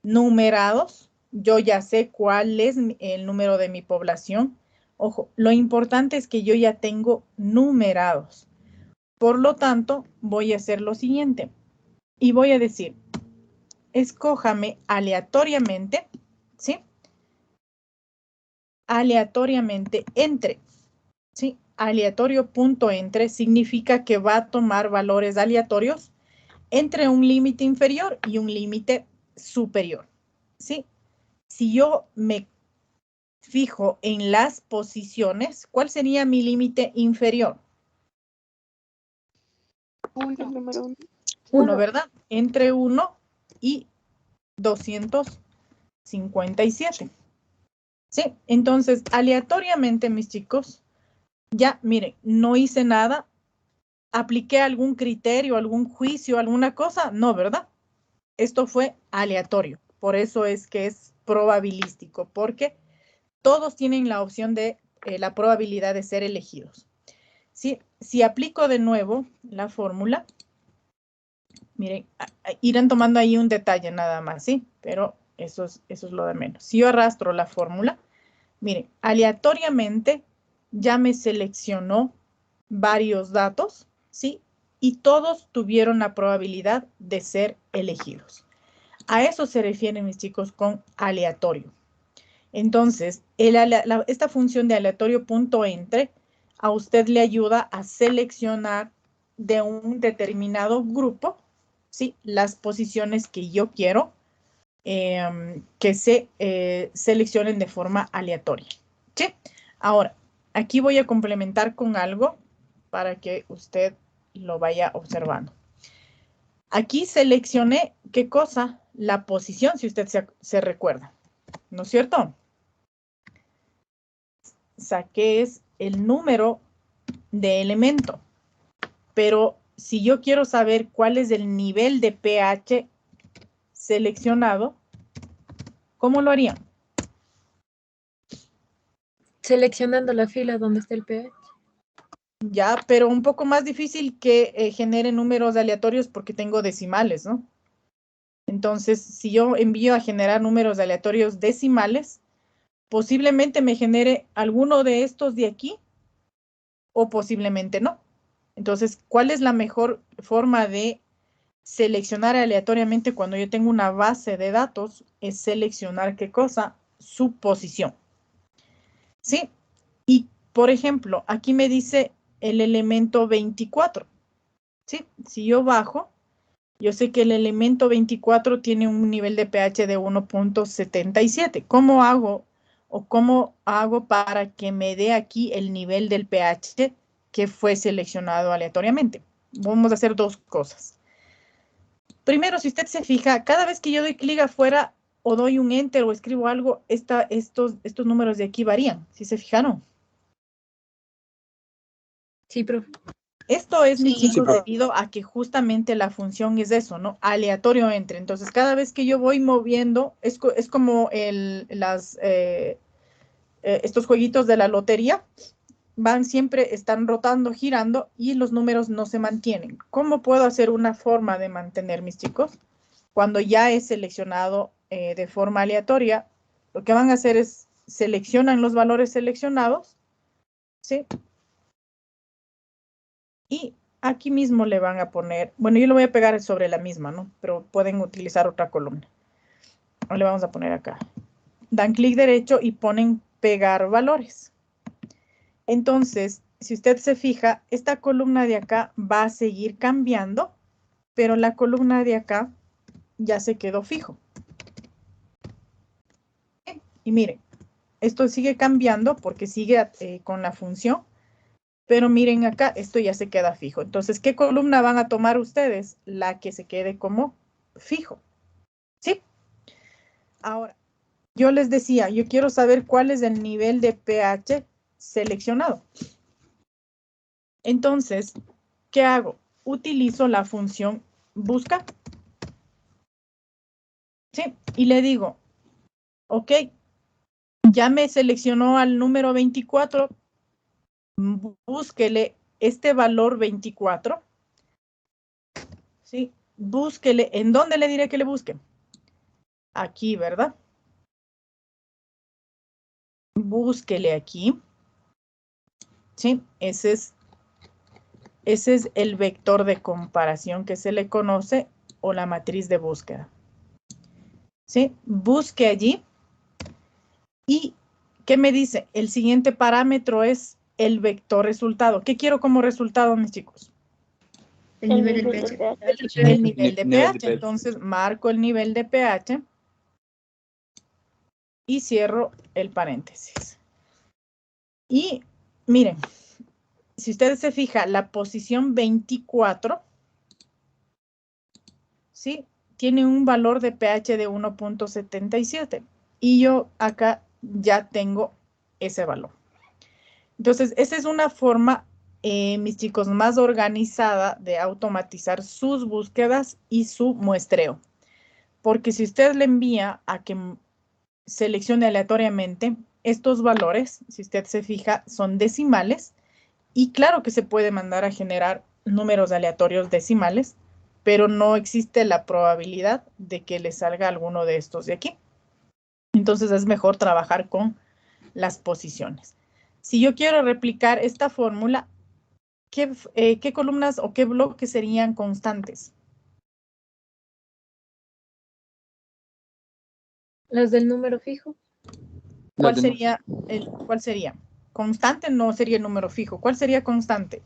numerados. Yo ya sé cuál es el número de mi población. Ojo, lo importante es que yo ya tengo numerados. Por lo tanto, voy a hacer lo siguiente. Y voy a decir, escójame aleatoriamente, ¿sí? Aleatoriamente entre, ¿sí? Aleatorio.entre significa que va a tomar valores aleatorios entre un límite inferior y un límite superior, ¿sí? Si yo me fijo en las posiciones, ¿cuál sería mi límite inferior?
1, número 1.
1, ¿verdad? Entre 1 y 257. ¿Sí? Entonces, aleatoriamente, mis chicos, ya, miren, no hice nada. ¿Apliqué algún criterio, algún juicio, alguna cosa? No, ¿verdad? Esto fue aleatorio. Por eso es que es probabilístico, porque todos tienen la opción de la probabilidad de ser elegidos. ¿Sí? Si aplico de nuevo la fórmula, miren, irán tomando ahí un detalle nada más, ¿sí? Pero eso es lo de menos. Si yo arrastro la fórmula, miren, aleatoriamente ya me seleccionó varios datos, ¿sí? Y todos tuvieron la probabilidad de ser elegidos. A eso se refiere, mis chicos, con aleatorio. Entonces, esta función de aleatorio.entre a usted le ayuda a seleccionar de un determinado grupo, ¿sí? Las posiciones que yo quiero que se seleccionen de forma aleatoria. ¿Sí? Ahora, aquí voy a complementar con algo para que usted lo vaya observando. Aquí seleccioné, ¿qué cosa? La posición, si usted se recuerda. ¿No es cierto? Saqué es el número de elemento. Pero si yo quiero saber cuál es el nivel de pH seleccionado, ¿cómo lo harían?
Seleccionando la fila donde está el pH.
Ya, pero un poco más difícil que genere números aleatorios porque tengo decimales, ¿no? Entonces, si yo envío a generar números aleatorios decimales, posiblemente me genere alguno de estos de aquí o posiblemente no. Entonces, ¿cuál es la mejor forma de seleccionar aleatoriamente cuando yo tengo una base de datos? Es seleccionar, ¿qué cosa? Su posición. ¿Sí? Y, por ejemplo, aquí me dice el elemento 24. ¿Sí? Si yo bajo, yo sé que el elemento 24 tiene un nivel de pH de 1.77. ¿Cómo hago o cómo hago para que me dé aquí el nivel del pH que fue seleccionado aleatoriamente? Vamos a hacer dos cosas. Primero, si usted se fija, cada vez que yo doy clic afuera o doy un enter o escribo algo, estos números de aquí varían. ¿Sí se fijaron?
Sí, profe.
Esto es, mis
Sí,
chicos,
profe.
debido a que justamente la función es eso, ¿no? Aleatorio entre. Entonces, cada vez que yo voy moviendo, es como estos jueguitos de la lotería, están rotando, girando y los números no se mantienen. ¿Cómo puedo hacer una forma de mantener, mis chicos? Cuando ya he seleccionado de forma aleatoria, lo que van a hacer es seleccionan los valores seleccionados, ¿sí? Y aquí mismo le van a poner, bueno, yo lo voy a pegar sobre la misma, ¿no? Pero pueden utilizar otra columna. Le vamos a poner acá. Dan clic derecho y ponen pegar valores. Entonces, si usted se fija, esta columna de acá va a seguir cambiando, pero la columna de acá ya se quedó fijo. Y miren, esto sigue cambiando porque sigue con la función, pero miren acá, esto ya se queda fijo. Entonces, ¿qué columna van a tomar ustedes? La que se quede como fijo. ¿Sí? Ahora, yo les decía, yo quiero saber cuál es el nivel de pH seleccionado. Entonces, ¿qué hago? Utilizo la función busca. ¿Sí? Y le digo, ok, ya me seleccionó al número 24, búsquele este valor 24. ¿Sí? Búsquele, ¿en dónde le diré que le busque? Aquí, ¿verdad? Búsquele aquí. ¿Sí? Ese es el vector de comparación que se le conoce o la matriz de búsqueda. ¿Sí? Busque allí. ¿Y qué me dice? El siguiente parámetro es el vector resultado. ¿Qué quiero como resultado, mis chicos?
El nivel del pH.
El nivel de pH. Entonces, marco el nivel de pH y cierro el paréntesis. Y miren, si ustedes se fijan, la posición 24, ¿sí? Tiene un valor de pH de 1.77. Y yo acá ya tengo ese valor. Entonces, esa es una forma, mis chicos, más organizada de automatizar sus búsquedas y su muestreo. Porque si usted le envía a que seleccione aleatoriamente, estos valores, si usted se fija, son decimales. Y claro que se puede mandar a generar números aleatorios decimales, pero no existe la probabilidad de que le salga alguno de estos de aquí. Entonces es mejor trabajar con las posiciones. Si yo quiero replicar esta fórmula, ¿qué columnas o qué bloques serían constantes?
Las del número fijo.
¿Cuál sería? Constante no sería el número fijo. ¿Cuál sería constante?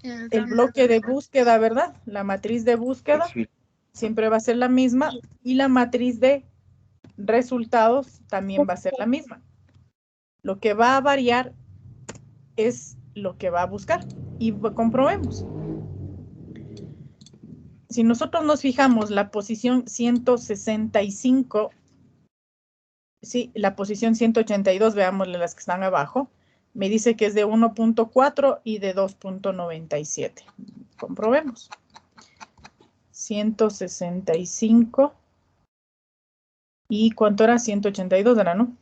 El bloque de búsqueda, ¿verdad? La matriz de búsqueda siempre va a ser la misma y la matriz de resultados también va a ser la misma. Lo que va a variar es lo que va a buscar y comprobemos. Si nosotros nos fijamos la posición 165, sí, la posición 182, veámosle las que están abajo, me dice que es de 1.4 y de 2.97. Comprobemos. 165 y ¿cuánto era? 182 era, ¿no?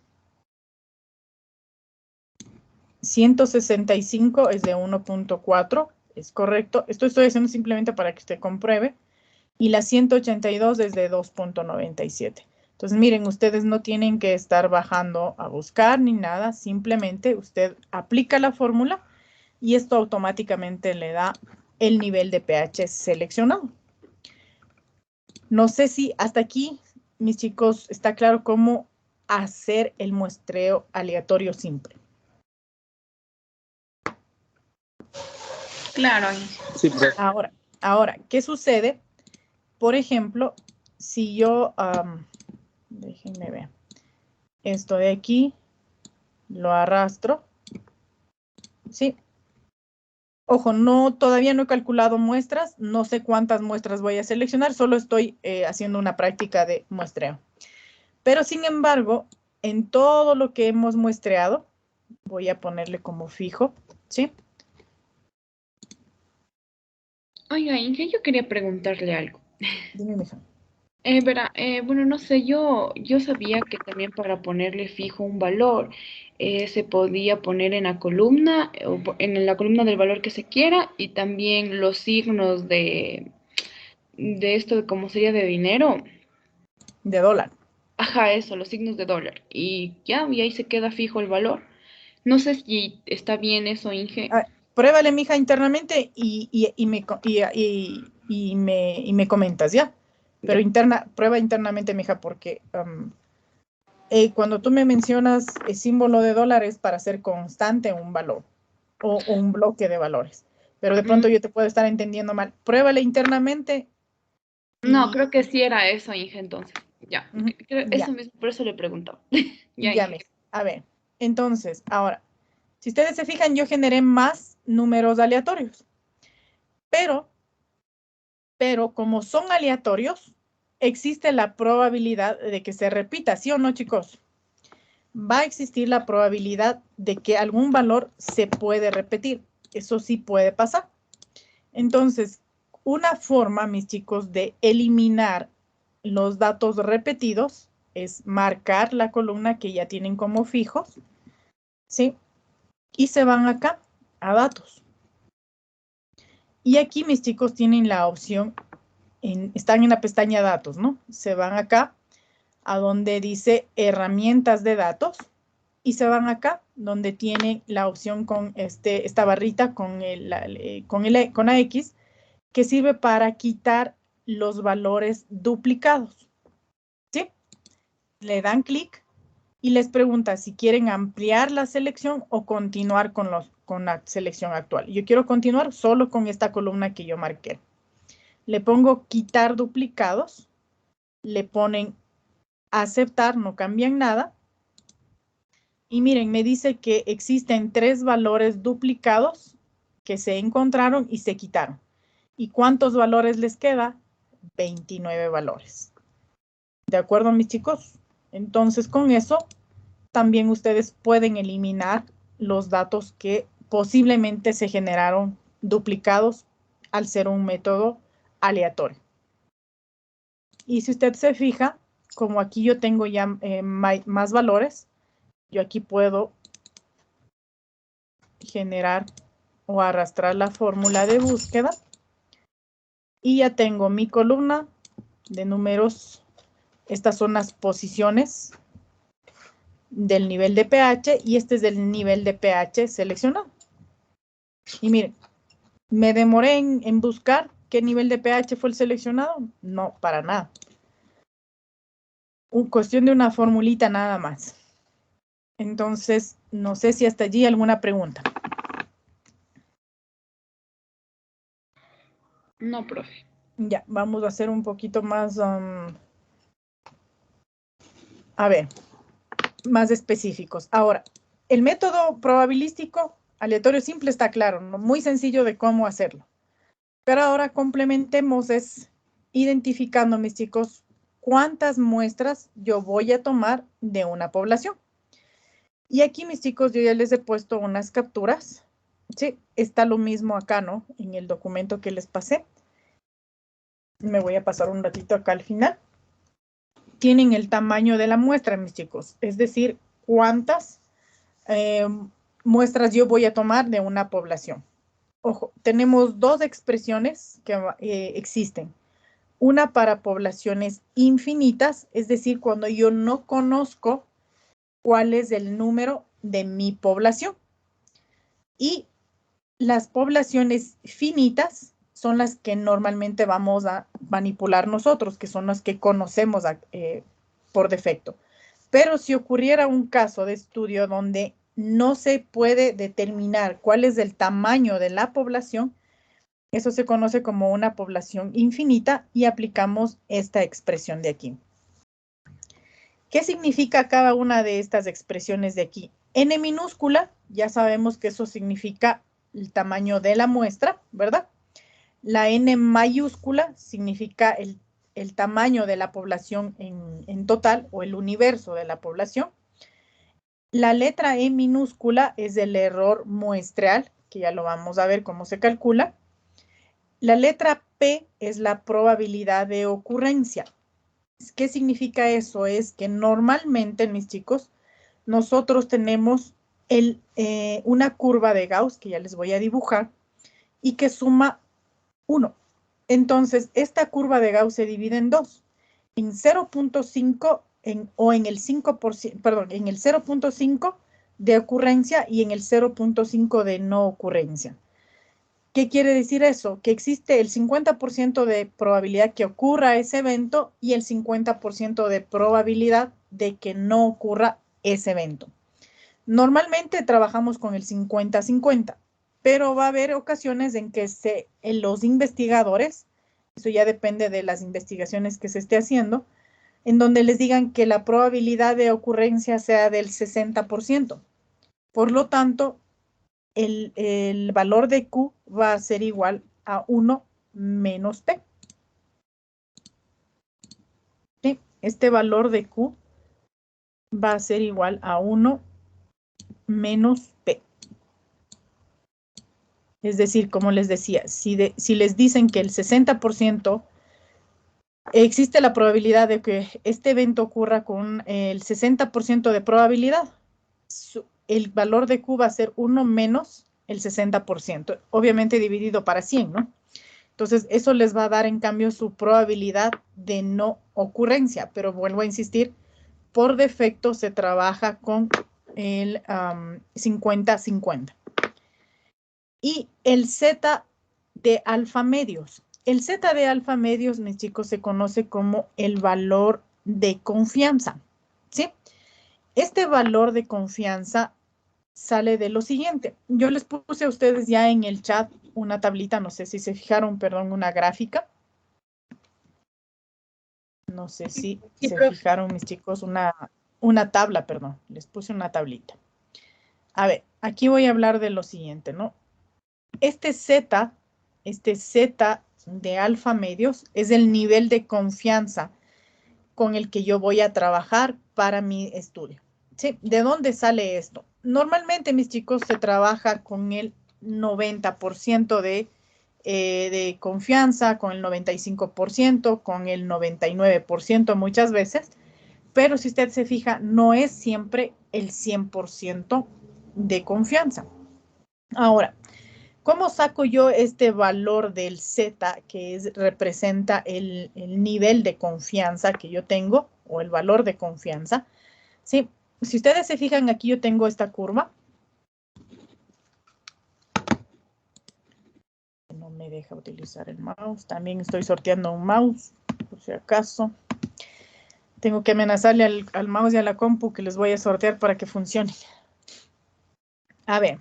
165 es de 1.4, es correcto. Esto estoy haciendo simplemente para que usted compruebe. Y la 182 es de 2.97. Entonces, miren, ustedes no tienen que estar bajando a buscar ni nada. Simplemente usted aplica la fórmula y esto automáticamente le da el nivel de pH seleccionado. No sé si hasta aquí, mis chicos, está claro cómo hacer el muestreo aleatorio simple.
Claro.
Sí, profe.
Ahora, ¿qué sucede? Por ejemplo, si yo, déjenme ver, esto de aquí, lo arrastro, ¿sí? Ojo, todavía no he calculado muestras, no sé cuántas muestras voy a seleccionar, solo estoy haciendo una práctica de muestreo. Pero sin embargo, en todo lo que hemos muestreado, voy a ponerle como fijo, ¿sí?
Oiga, Inge, yo quería preguntarle algo.
Dime, mija.
Bueno, no sé, yo sabía que también para ponerle fijo un valor se podía poner en la columna, en la columna del valor que se quiera y también los signos de esto, de cómo sería de dinero.
De dólar.
Ajá, eso, los signos de dólar. Y ya, y ahí se queda fijo el valor. No sé si está bien eso, Inge.
Pruébale, mija, internamente y me comentas, ¿ya? Pero prueba internamente, mija, porque cuando tú me mencionas el símbolo de dólares para hacer constante un valor o un bloque de valores, pero de pronto yo te puedo estar entendiendo mal. Pruébale internamente.
No, creo que sí era eso, Inge, entonces. Ya,
Ya.
eso mismo, por eso le preguntaba.
Ya, mija. A ver, entonces, ahora, si ustedes se fijan, yo generé más números aleatorios, pero como son aleatorios, existe la probabilidad de que se repita, ¿sí o no, chicos? Va a existir la probabilidad de que algún valor se puede repetir. Eso sí puede pasar. Entonces, una forma, mis chicos, de eliminar los datos repetidos es marcar la columna que ya tienen como fijos, ¿sí? Y se van acá a datos. Y aquí, mis chicos, tienen la opción, están en la pestaña datos, ¿no? Se van acá a donde dice herramientas de datos y se van acá donde tiene la opción con esta barrita con la X que sirve para quitar los valores duplicados, ¿sí? Le dan clic y les pregunta si quieren ampliar la selección o continuar con la selección actual. Yo quiero continuar solo con esta columna que yo marqué. Le pongo quitar duplicados, le ponen aceptar, no cambian nada. Y miren, me dice que existen 3 valores duplicados que se encontraron y se quitaron. ¿Y cuántos valores les queda? 29 valores. ¿De acuerdo, mis chicos? Entonces, con eso, también ustedes pueden eliminar los datos que posiblemente se generaron duplicados al ser un método aleatorio. Y si usted se fija, como aquí yo tengo ya más valores, yo aquí puedo generar o arrastrar la fórmula de búsqueda y ya tengo mi columna de números. Estas son las posiciones del nivel de pH y este es del nivel de pH seleccionado. Y miren, ¿me demoré en buscar qué nivel de pH fue el seleccionado? No, para nada. Cuestión de una formulita nada más. Entonces, no sé si hasta allí alguna pregunta.
No, profe.
Ya, vamos a hacer un poquito más, a ver, más específicos. Ahora, el método probabilístico aleatorio simple está claro, ¿no? Muy sencillo de cómo hacerlo. Pero ahora complementemos identificando, mis chicos, cuántas muestras yo voy a tomar de una población. Y aquí, mis chicos, yo ya les he puesto unas capturas. Sí, está lo mismo acá, ¿no? En el documento que les pasé. Me voy a pasar un ratito acá al final. Tienen el tamaño de la muestra, mis chicos. Es decir, cuántas muestras yo voy a tomar de una población. Ojo, tenemos dos expresiones que existen. Una para poblaciones infinitas, es decir, cuando yo no conozco cuál es el número de mi población. Y las poblaciones finitas son las que normalmente vamos a manipular nosotros, que son las que conocemos por defecto. Pero si ocurriera un caso de estudio donde no se puede determinar cuál es el tamaño de la población, eso se conoce como una población infinita y aplicamos esta expresión de aquí. ¿Qué significa cada una de estas expresiones de aquí? N minúscula, ya sabemos que eso significa el tamaño de la muestra, ¿verdad? La N mayúscula significa el tamaño de la población en total o el universo de la población. La letra E minúscula es el error muestreal, que ya lo vamos a ver cómo se calcula. La letra P es la probabilidad de ocurrencia. ¿Qué significa eso? Es que normalmente, mis chicos, nosotros tenemos una curva de Gauss, que ya les voy a dibujar, y que suma 1. Entonces, esta curva de Gauss se divide en dos, en 0.5 o en el 5%, perdón, en el 0.5 de ocurrencia y en el 0.5 de no ocurrencia. ¿Qué quiere decir eso? Que existe el 50% de probabilidad que ocurra ese evento y el 50% de probabilidad de que no ocurra ese evento. Normalmente trabajamos con el 50-50, pero va a haber ocasiones en que los investigadores, eso ya depende de las investigaciones que se esté haciendo, en donde les digan que la probabilidad de ocurrencia sea del 60%. Por lo tanto, el valor de Q va a ser igual a 1 menos P. ¿Sí? Este valor de Q va a ser igual a 1 menos P. Es decir, como les decía, si les dicen que el 60%, existe la probabilidad de que este evento ocurra con el 60% de probabilidad, el valor de Q va a ser 1 menos el 60%, obviamente dividido para 100, ¿no? Entonces, eso les va a dar, en cambio, su probabilidad de no ocurrencia, pero vuelvo a insistir, por defecto se trabaja con el 50-50. Y el Z de alfa medios. El Z de alfa medios, mis chicos, se conoce como el valor de confianza, ¿sí? Este valor de confianza sale de lo siguiente. Yo les puse a ustedes ya en el chat una tablita, no sé si se fijaron, perdón, una gráfica. No sé si se fijaron, mis chicos, una tabla, perdón. Les puse una tablita. A ver, aquí voy a hablar de lo siguiente, ¿no? Este Z de alfa medios es el nivel de confianza con el que yo voy a trabajar para mi estudio. ¿Sí? ¿De dónde sale esto? Normalmente, mis chicos, se trabaja con el 90% de confianza, con el 95%, con el 99% muchas veces, pero si usted se fija, no es siempre el 100% de confianza. Ahora, ¿cómo saco yo este valor del Z que representa el nivel de confianza que yo tengo o el valor de confianza? Sí, si ustedes se fijan aquí yo tengo esta curva. No me deja utilizar el mouse. También estoy sorteando un mouse, por si acaso. Tengo que amenazarle al mouse y a la compu que les voy a sortear para que funcione. A ver.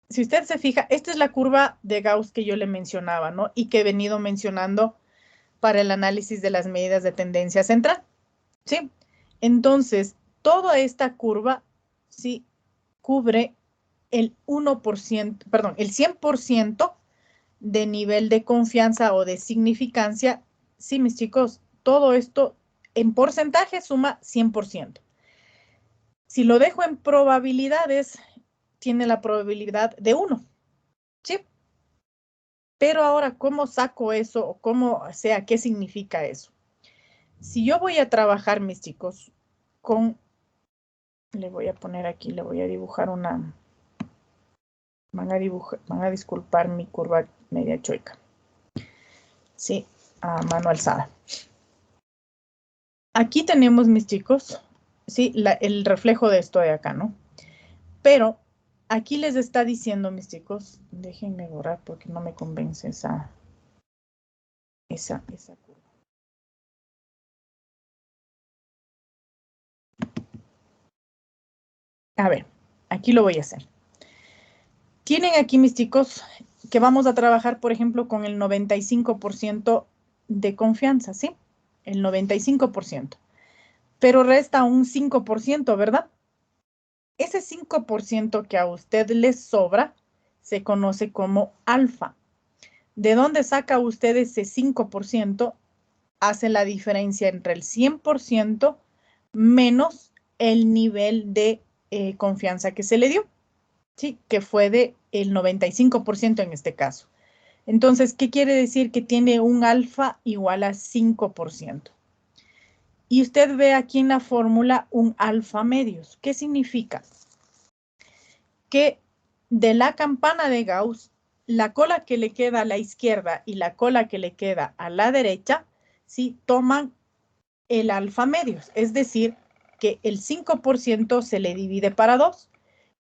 Si usted se fija, esta es la curva de Gauss que yo le mencionaba, ¿no? Y que he venido mencionando para el análisis de las medidas de tendencia central, ¿sí? Entonces, toda esta curva, sí, cubre el 1%, perdón, el 100% de nivel de confianza o de significancia. Sí, mis chicos, todo esto en porcentaje suma 100%. Si lo dejo en probabilidades, tiene la probabilidad de 1, ¿sí? Pero ahora, ¿cómo saco eso? O ¿cómo, o sea, qué significa eso? Si yo voy a trabajar, mis chicos, le voy a poner aquí, le voy a dibujar una van a disculpar mi curva media chueca. Sí, a mano alzada. Aquí tenemos, mis chicos, sí, el reflejo de esto de acá, ¿no? Pero aquí les está diciendo, mis chicos, déjenme borrar porque no me convence esa curva. A ver, aquí lo voy a hacer. Tienen aquí, mis chicos, que vamos a trabajar, por ejemplo, con el 95% de confianza, ¿sí? El 95%. Pero resta un 5%, ¿verdad? Ese 5% que a usted le sobra se conoce como alfa. ¿De dónde saca usted ese 5%? Hace la diferencia entre el 100% menos el nivel de confianza que se le dio. Sí, que fue de el 95% en este caso. Entonces, ¿qué quiere decir? Que tiene un alfa igual a 5%. Y usted ve aquí en la fórmula un alfa medios. ¿Qué significa? Que de la campana de Gauss, la cola que le queda a la izquierda y la cola que le queda a la derecha, ¿sí? Toman el alfa medios. Es decir, que el 5% se le divide para 2.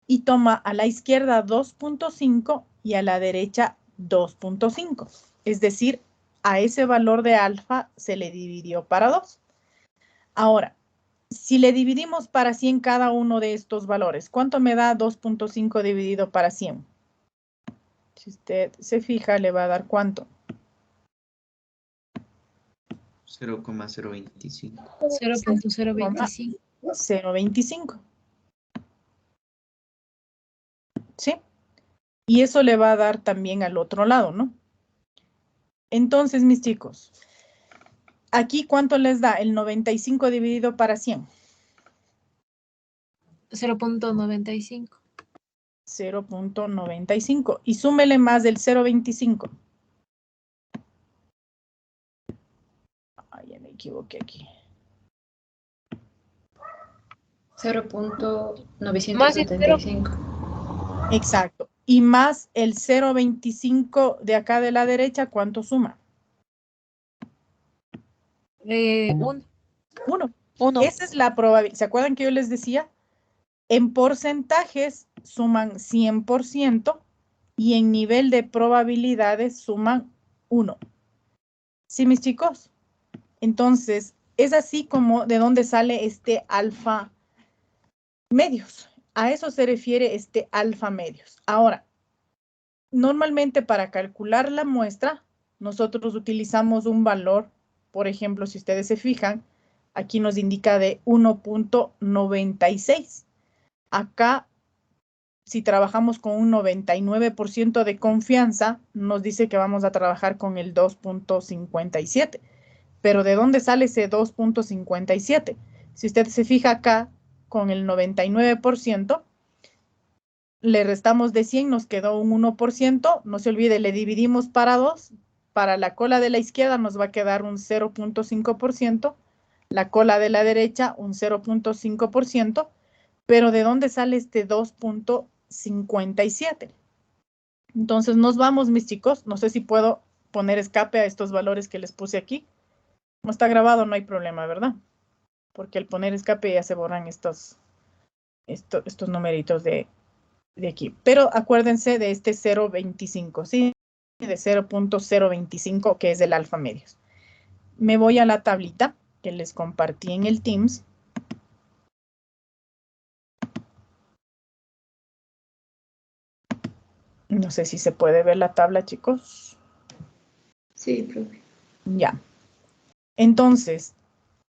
Y toma a la izquierda 2.5 y a la derecha 2.5. Es decir, a ese valor de alfa se le dividió para 2. Ahora, si le dividimos para 100 cada uno de estos valores, ¿cuánto me da 2.5 dividido para 100? Si usted se fija, le va a dar ¿cuánto?
0,025.
0.025.
0.25. ¿Sí? Y eso le va a dar también al otro lado, ¿no? Entonces, mis chicos, aquí, ¿cuánto les da el 95 dividido para 100?
0.95.
0.95. Y súmele más del 0.25. Ay, ya me equivoqué aquí.
0.975.
Exacto. Y más el 0.25 de acá de la derecha, ¿cuánto suma?
1.
1. Esa es la probabilidad. ¿Se acuerdan que yo les decía? En porcentajes suman 100% y en nivel de probabilidades suman 1. ¿Sí, mis chicos? Entonces, es así como de dónde sale este alfa medios. A eso se refiere este alfa medios. Ahora, normalmente para calcular la muestra, nosotros utilizamos un valor, por ejemplo, si ustedes se fijan, aquí nos indica de 1.96. Acá, si trabajamos con un 99% de confianza, nos dice que vamos a trabajar con el 2.57. Pero ¿de dónde sale ese 2.57? Si usted se fija acá, con el 99%, le restamos de 100, nos quedó un 1%. No se olvide, le dividimos para 2. Para la cola de la izquierda nos va a quedar un 0.5%. La cola de la derecha, un 0.5%. Pero ¿de dónde sale este 2.57? Entonces nos vamos, mis chicos. No sé si puedo poner escape a estos valores que les puse aquí. No está grabado, no hay problema, ¿verdad? Porque al poner escape ya se borran estos numeritos de aquí. Pero acuérdense de este 0.25, ¿sí? De 0.025, que es el alfa medios. Me voy a la tablita que les compartí en el Teams. No sé si se puede ver la tabla, chicos.
Sí, profe.
Ya. Entonces,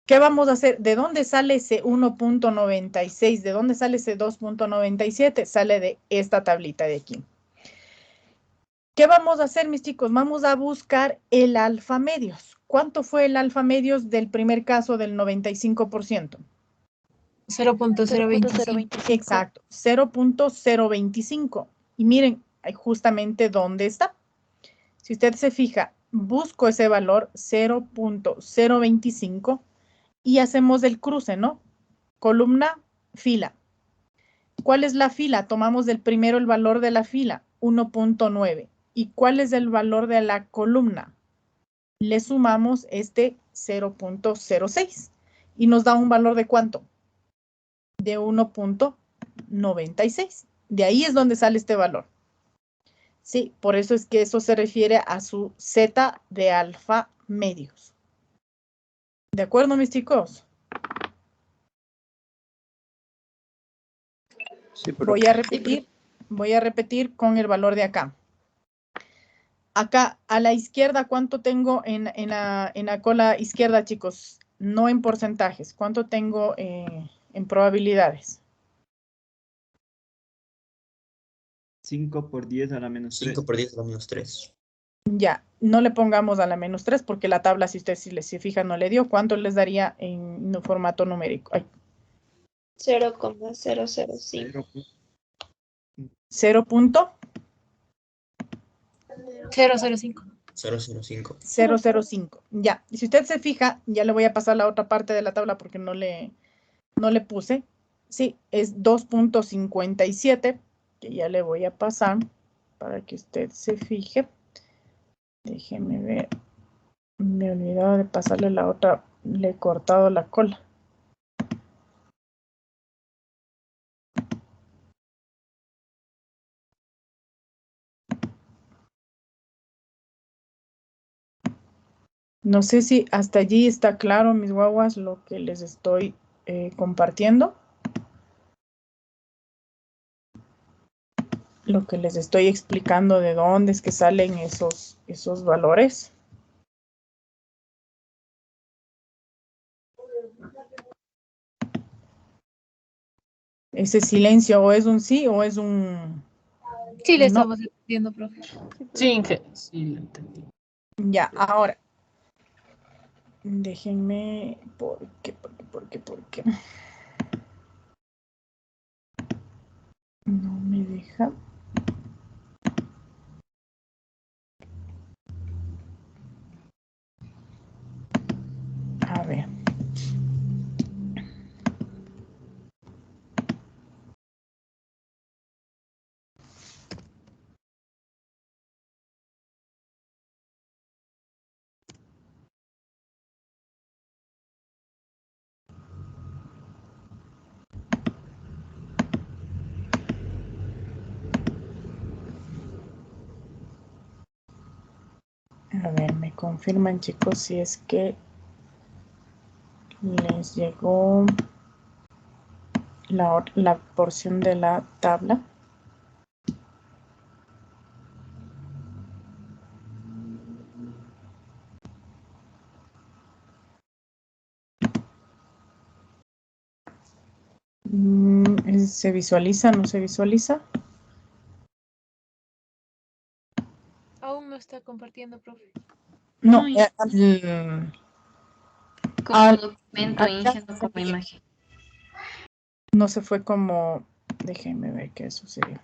¿qué vamos a hacer? ¿De dónde sale ese 1.96? ¿De dónde sale ese 2.97? Sale de esta tablita de aquí. ¿Qué vamos a hacer, mis chicos? Vamos a buscar el alfa medios. ¿Cuánto fue el alfa medios del primer caso del 95%?
0.025.
Exacto, 0.025. Y miren, justamente dónde está. Si usted se fija, busco ese valor 0.025 y hacemos el cruce, ¿no? Columna, fila. ¿Cuál es la fila? Tomamos del primero el valor de la fila. 1.9. ¿Y cuál es el valor de la columna? Le sumamos este 0.06 y nos da un valor de ¿cuánto? De 1.96. De ahí es donde sale este valor. Sí, por eso es que eso se refiere a su zeta de alfa medios. ¿De acuerdo, mis chicos?
Sí, pero
Voy a repetir con el valor de acá. Acá a la izquierda, ¿cuánto tengo en la cola izquierda, chicos? No en porcentajes. ¿Cuánto tengo en probabilidades?
5 por 10 a la menos 3.
5 por 10 a la menos 3.
Ya, no le pongamos a la menos 3 porque la tabla, si usted se fija, no le dio. ¿Cuánto les daría en formato numérico? Ay.
0,005.
0.005.
005.
005. Ya, y si usted se fija, ya le voy a pasar la otra parte de la tabla porque no le puse. Sí, es 2.57, que ya le voy a pasar para que usted se fije. Déjeme ver. Me he olvidado de pasarle la otra. Le he cortado la cola. No sé si hasta allí está claro, mis guaguas, lo que les estoy compartiendo. Lo que les estoy explicando de dónde es que salen esos valores. Ese silencio o es un sí o es un...
Sí, le
no.
estamos entendiendo, profe.
Sí, sí, lo entendí.
Ya, ahora. Déjenme... ¿Por qué? No me deja. A ver. A ver, me confirman, chicos, si es que les llegó la porción de la tabla. ¿Se visualiza? ¿No se visualiza?
Aún no está compartiendo, profe.
No.
Como documento ingeniero como imagen.
No se fue como... Déjenme ver qué sucedió.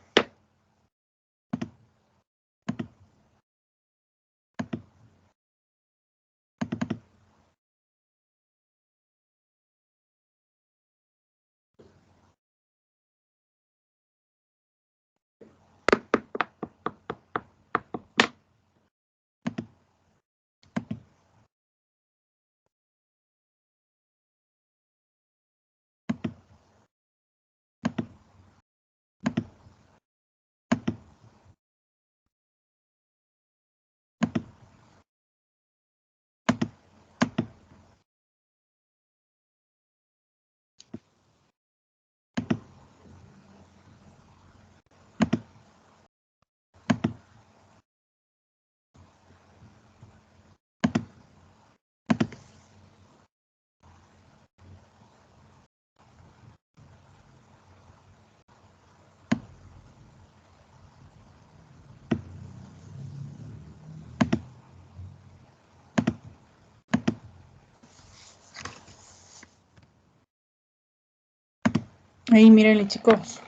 Ahí, mírenle, chicos.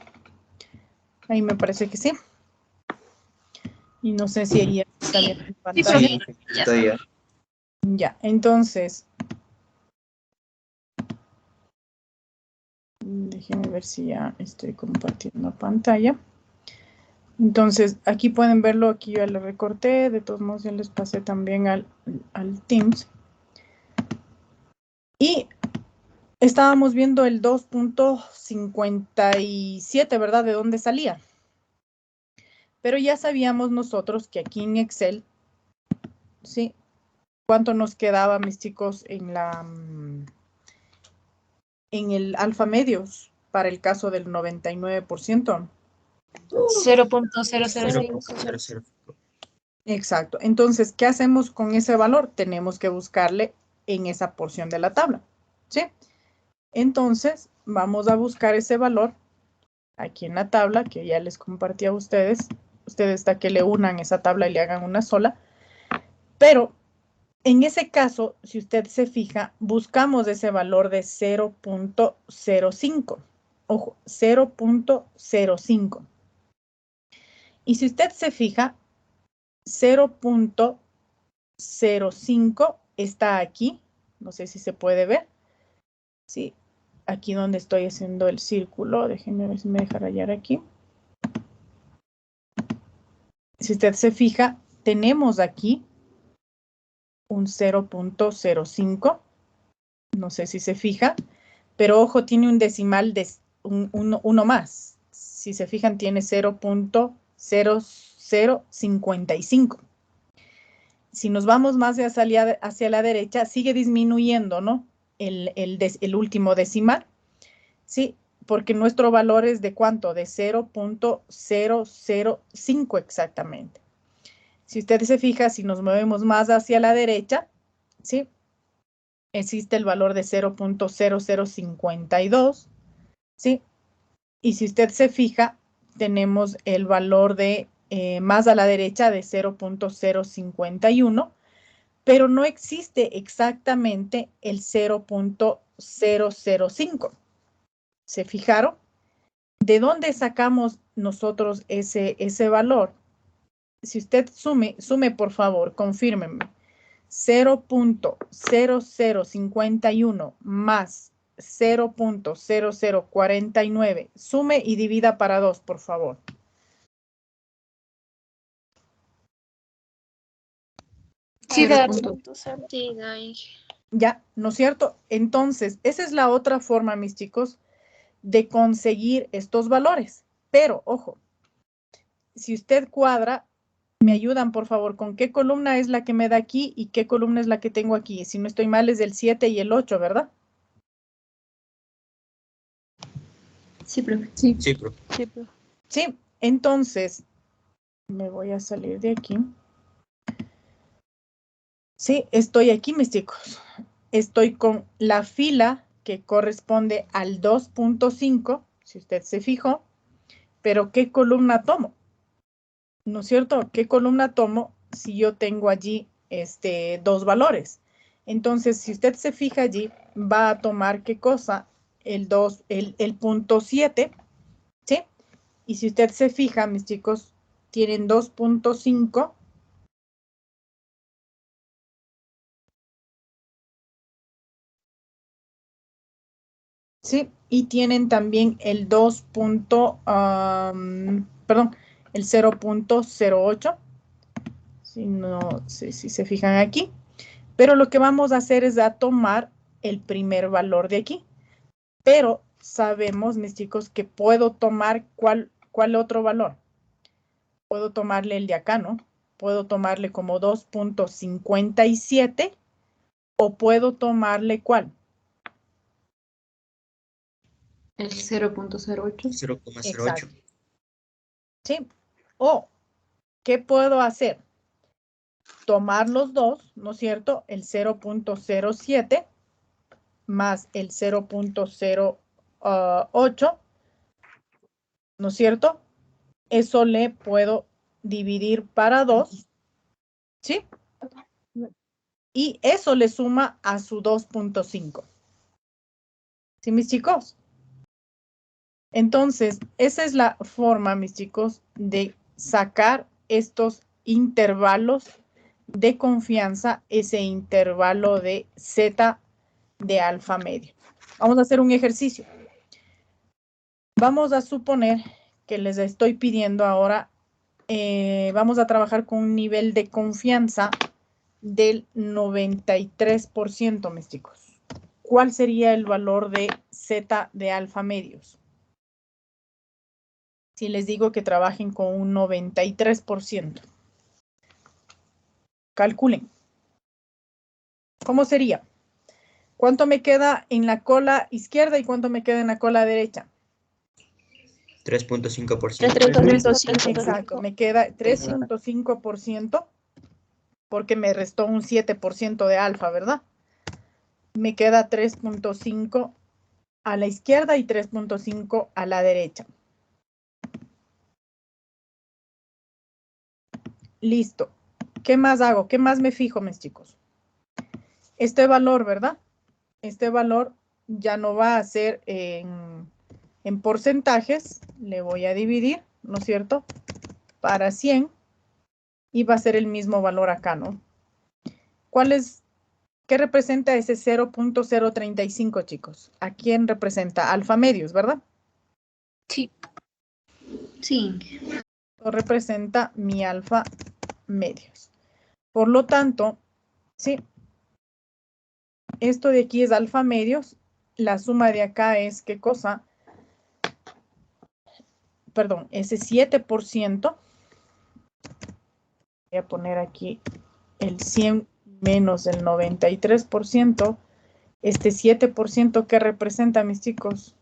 Ahí me parece que sí. Y no sé si ella está viendo en pantalla.
Sí, está ya.
Ya, entonces. Déjenme ver si ya estoy compartiendo pantalla. Entonces, aquí pueden verlo, aquí yo ya lo recorté, de todos modos ya les pasé también al Teams. Y estábamos viendo el 2.57, ¿verdad? ¿De dónde salía? Pero ya sabíamos nosotros que aquí en Excel, ¿sí? ¿Cuánto nos quedaba, mis chicos, en el alfa medios para el caso del 99%?
0.005.
Exacto. Entonces, ¿qué hacemos con ese valor? Tenemos que buscarle en esa porción de la tabla, ¿sí? Entonces, vamos a buscar ese valor aquí en la tabla que ya les compartí a ustedes. Ustedes hasta que le unan esa tabla y le hagan una sola. Pero en ese caso, si usted se fija, buscamos ese valor de 0.05. Ojo, 0.05. Y si usted se fija, 0.05 está aquí. No sé si se puede ver. Sí, aquí donde estoy haciendo el círculo. Déjenme ver si me deja rayar aquí. Si usted se fija, tenemos aquí un 0.05. No sé si se fija, pero ojo, tiene un decimal de uno más. Si se fijan, tiene 0.0055. Si nos vamos más hacia la derecha, sigue disminuyendo, ¿no? El último decimal, ¿sí? Porque nuestro valor es de ¿cuánto? De 0.005 exactamente. Si usted se fija, si nos movemos más hacia la derecha, ¿sí? Existe el valor de 0.0052, ¿sí? Y si usted se fija, tenemos el valor de más a la derecha de 0.051, pero no existe exactamente el 0.005. ¿Se fijaron? ¿De dónde sacamos nosotros ese valor? Si usted sume por favor, confírmenme. 0.0051 más 0.0049. Sume y divida para 2, por favor.
Sí, da.
Ya, ¿no es cierto? Entonces, esa es la otra forma, mis chicos, de conseguir estos valores. Pero, ojo, si usted cuadra, me ayudan, por favor, con qué columna es la que me da aquí y qué columna es la que tengo aquí. Si no estoy mal, es el 7 y el 8, ¿verdad?
Sí, profe.
Sí.
Sí, profe.
Sí, profe.
Sí, entonces, me voy a salir de aquí. Sí, estoy aquí, mis chicos. Estoy con la fila que corresponde al 2.5, si usted se fijó, pero ¿qué columna tomo? ¿No es cierto? ¿Qué columna tomo si yo tengo allí dos valores? Entonces, si usted se fija allí, va a tomar ¿qué cosa? El punto 7, ¿sí? Y si usted se fija, mis chicos, tienen 2.5. Sí, y tienen también el el 0.08. Si no sé si se fijan aquí. Pero lo que vamos a hacer es a tomar el primer valor de aquí. Pero sabemos, mis chicos, que puedo tomar ¿cuál otro valor? Puedo tomarle el de acá, ¿no? Puedo tomarle como 2.57 o puedo tomarle ¿cuál?
El 0.08.
0,08.
Sí. O, ¿qué puedo hacer? Tomar los dos, ¿no es cierto? El 0.07 más el 0.08, ¿no es cierto? Eso le puedo dividir para 2, ¿sí? Y eso le suma a su 2.5. ¿Sí, mis chicos? Entonces, esa es la forma, mis chicos, de sacar estos intervalos de confianza, ese intervalo de Z de alfa medio. Vamos a hacer un ejercicio. Vamos a suponer que les estoy pidiendo ahora vamos a trabajar con un nivel de confianza del 93%, mis chicos. ¿Cuál sería el valor de Z de alfa medios? Si les digo que trabajen con un 93%. Calculen. ¿Cómo sería? ¿Cuánto me queda en la cola izquierda y cuánto me queda en la cola derecha?
3.5%.
3.5.
Exacto, me queda 3.5% porque me restó un 7% de alfa, ¿verdad? Me queda 3.5 a la izquierda y 3.5 a la derecha. Listo. ¿Qué más hago? ¿Qué más me fijo, mis chicos? Este valor, ¿verdad? Este valor ya no va a ser en porcentajes. Le voy a dividir, ¿no es cierto? Para 100. Y va a ser el mismo valor acá, ¿no? ¿Qué representa ese 0.035, chicos? ¿A quién representa? Alfa medios, ¿verdad?
Sí. Sí.
Esto representa mi alfa medios. Por lo tanto, sí, esto de aquí es alfa medios. La suma de acá es, ¿qué cosa? Perdón, ese 7%. Voy a poner aquí el 100 menos el 93%. Este 7% que representa, mis chicos,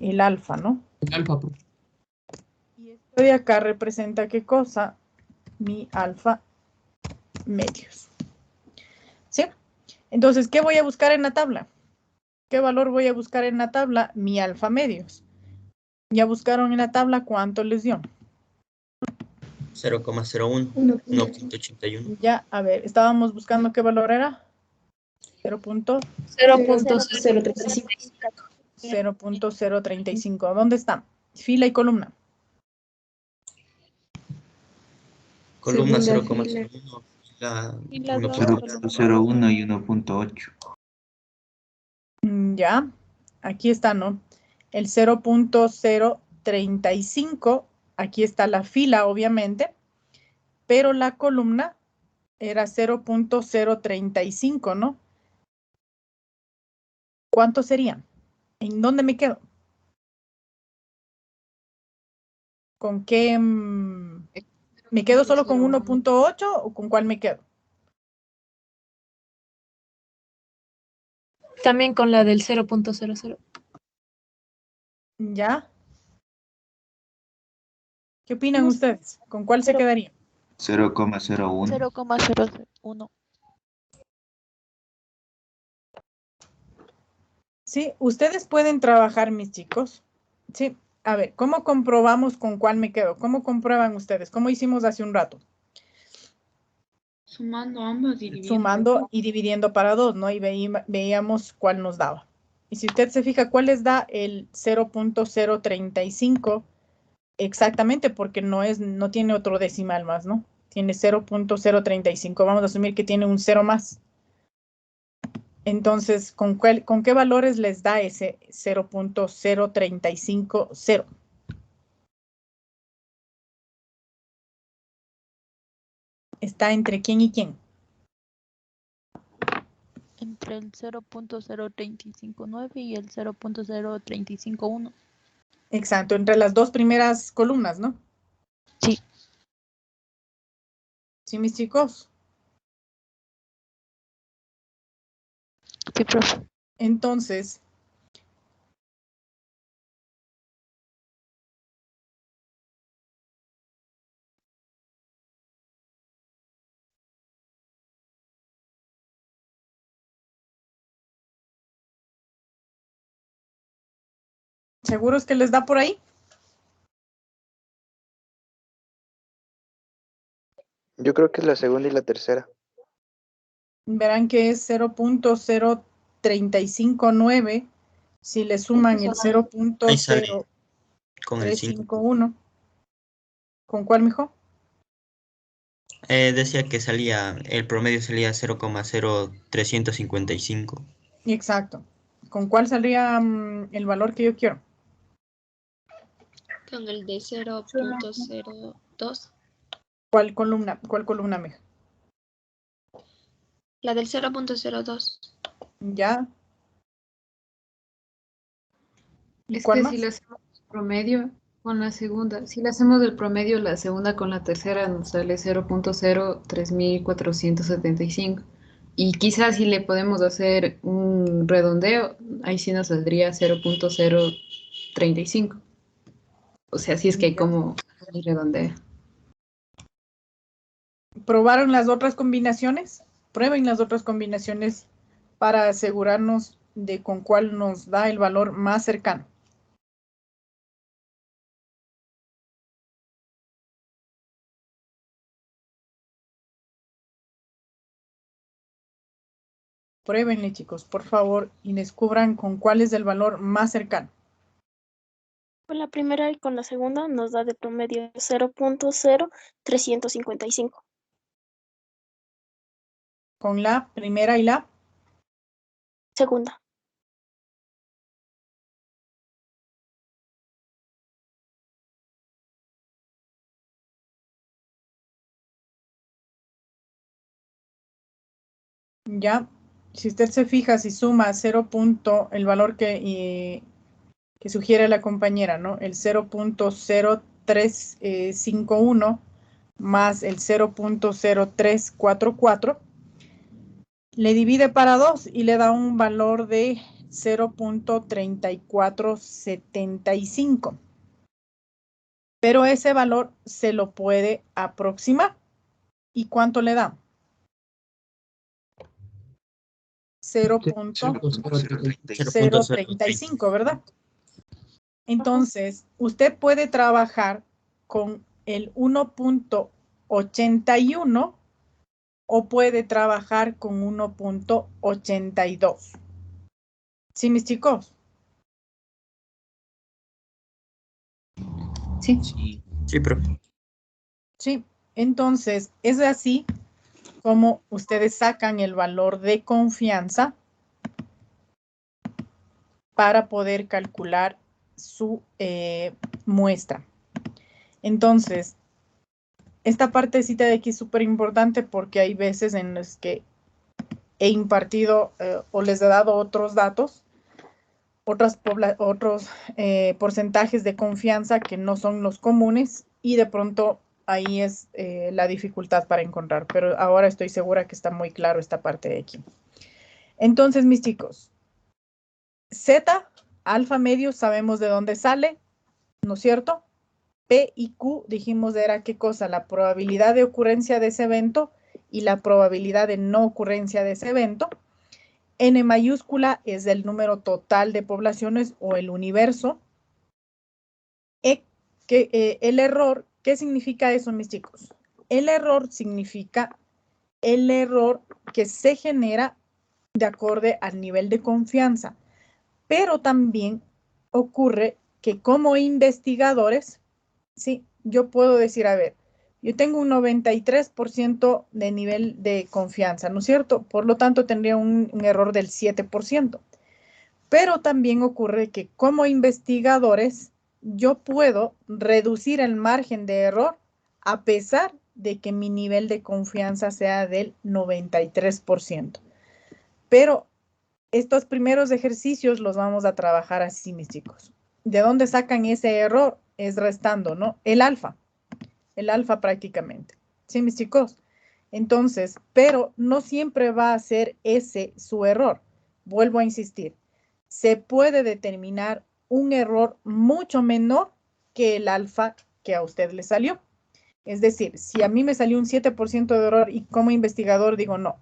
el alfa, ¿no?
Alfa.
Y esto de acá representa, ¿qué cosa? Mi alfa medios. ¿Sí? Entonces, ¿qué voy a buscar en la tabla? ¿Qué valor voy a buscar en la tabla? Mi alfa medios. ¿Ya buscaron en la tabla cuánto les dio?
0,01, 1.81.
Ya, a ver, estábamos buscando qué valor era. 0.035. ¿Dónde está? Fila y columna.
Columna
Segunda
0,01, fila
Y las dos
0.01 y 1.8.
Ya, aquí está, ¿no? El 0.035, aquí está la fila, obviamente, pero la columna era 0.035, ¿no? ¿Cuánto sería? ¿En dónde me quedo? ¿Con qué? ¿Me quedo solo con 1.8 o con cuál me quedo?
También con la del 0.00.
¿Ya? ¿Qué opinan ustedes? ¿Con cuál se quedaría?
0,01.
0,01.
Sí, ustedes pueden trabajar, mis chicos. Sí, a ver, ¿cómo comprobamos con cuál me quedo? ¿Cómo comprueban ustedes? ¿Cómo hicimos hace un rato?
Sumando ambas y dividiendo.
Sumando y dividiendo para 2, ¿no? Y veíamos cuál nos daba. Y si usted se fija, ¿cuál les da el 0.035? Exactamente, porque no tiene otro decimal más, ¿no? Tiene 0.035. Vamos a asumir que tiene un 0 más. Entonces, ¿con qué valores les da ese 0.0350? ¿Está entre quién y quién?
Entre el 0.0359 y el 0.0351.
Exacto, entre las dos primeras columnas, ¿no?
Sí.
¿Sí, mis chicos?
Sí, profe.
Entonces, ¿seguros que les da por ahí?
Yo creo que es la segunda y la tercera.
Verán que es 0.0359 si le suman el
Ahí sale con el 5.
0.0351. ¿Con cuál, mijo?
Decía que el promedio salía 0,0355.
Exacto. ¿Con cuál saldría el valor que yo quiero?
Con el de 0.02.
¿Cuál columna, Meja?
La del 0.02.
¿Ya? ¿Y
Es
cuál
que
más?
si le hacemos promedio con la segunda, si le hacemos el promedio la segunda con la tercera, nos sale 0.03475. Y quizás si le podemos hacer un redondeo, ahí sí nos saldría 0.035. O sea, si es que hay como el redondeo.
¿Probaron las otras combinaciones? Prueben las otras combinaciones para asegurarnos de con cuál nos da el valor más cercano. Pruébenle, chicos, por favor, y descubran con cuál es el valor más cercano.
Con la primera y con la segunda nos da de promedio 0.0355.
Con la primera y la
Segunda.
ya. Si usted se fija, si suma 0. El valor que sugiere la compañera, ¿no? El 0.0351 más el 0.0344, le divide para 2 y le da un valor de 0.3475. Pero ese valor se lo puede aproximar. ¿Y cuánto le da? 0.035, ¿verdad? Entonces, usted puede trabajar con el 1.81 o puede trabajar con 1.82. ¿Sí, mis chicos?
Sí.
Sí, profe.
Sí, entonces es así como ustedes sacan el valor de confianza para poder calcular su muestra. Entonces, esta partecita de aquí es súper importante porque hay veces en las que he impartido o les he dado otros datos, otros porcentajes de confianza que no son los comunes y de pronto ahí es la dificultad para encontrar, pero ahora estoy segura que está muy claro esta parte de aquí. Entonces, mis chicos, Z, alfa medio, sabemos de dónde sale, ¿no es cierto? P y Q, dijimos, era qué cosa, la probabilidad de ocurrencia de ese evento y la probabilidad de no ocurrencia de ese evento. N mayúscula es el número total de poblaciones o el universo. El error, ¿qué significa eso, mis chicos? El error significa el error que se genera de acuerdo al nivel de confianza. Pero también ocurre que como investigadores, ¿sí? Yo puedo decir, a ver, yo tengo un 93% de nivel de confianza, ¿no es cierto? Por lo tanto, tendría un error del 7%. Pero también ocurre que como investigadores, yo puedo reducir el margen de error a pesar de que mi nivel de confianza sea del 93%. Pero estos primeros ejercicios los vamos a trabajar así, mis chicos. ¿De dónde sacan ese error? Es restando, ¿no? El alfa prácticamente. ¿Sí, mis chicos? Entonces, pero no siempre va a ser ese su error. Vuelvo a insistir. Se puede determinar un error mucho menor que el alfa que a usted le salió. Es decir, si a mí me salió un 7% de error y como investigador digo no,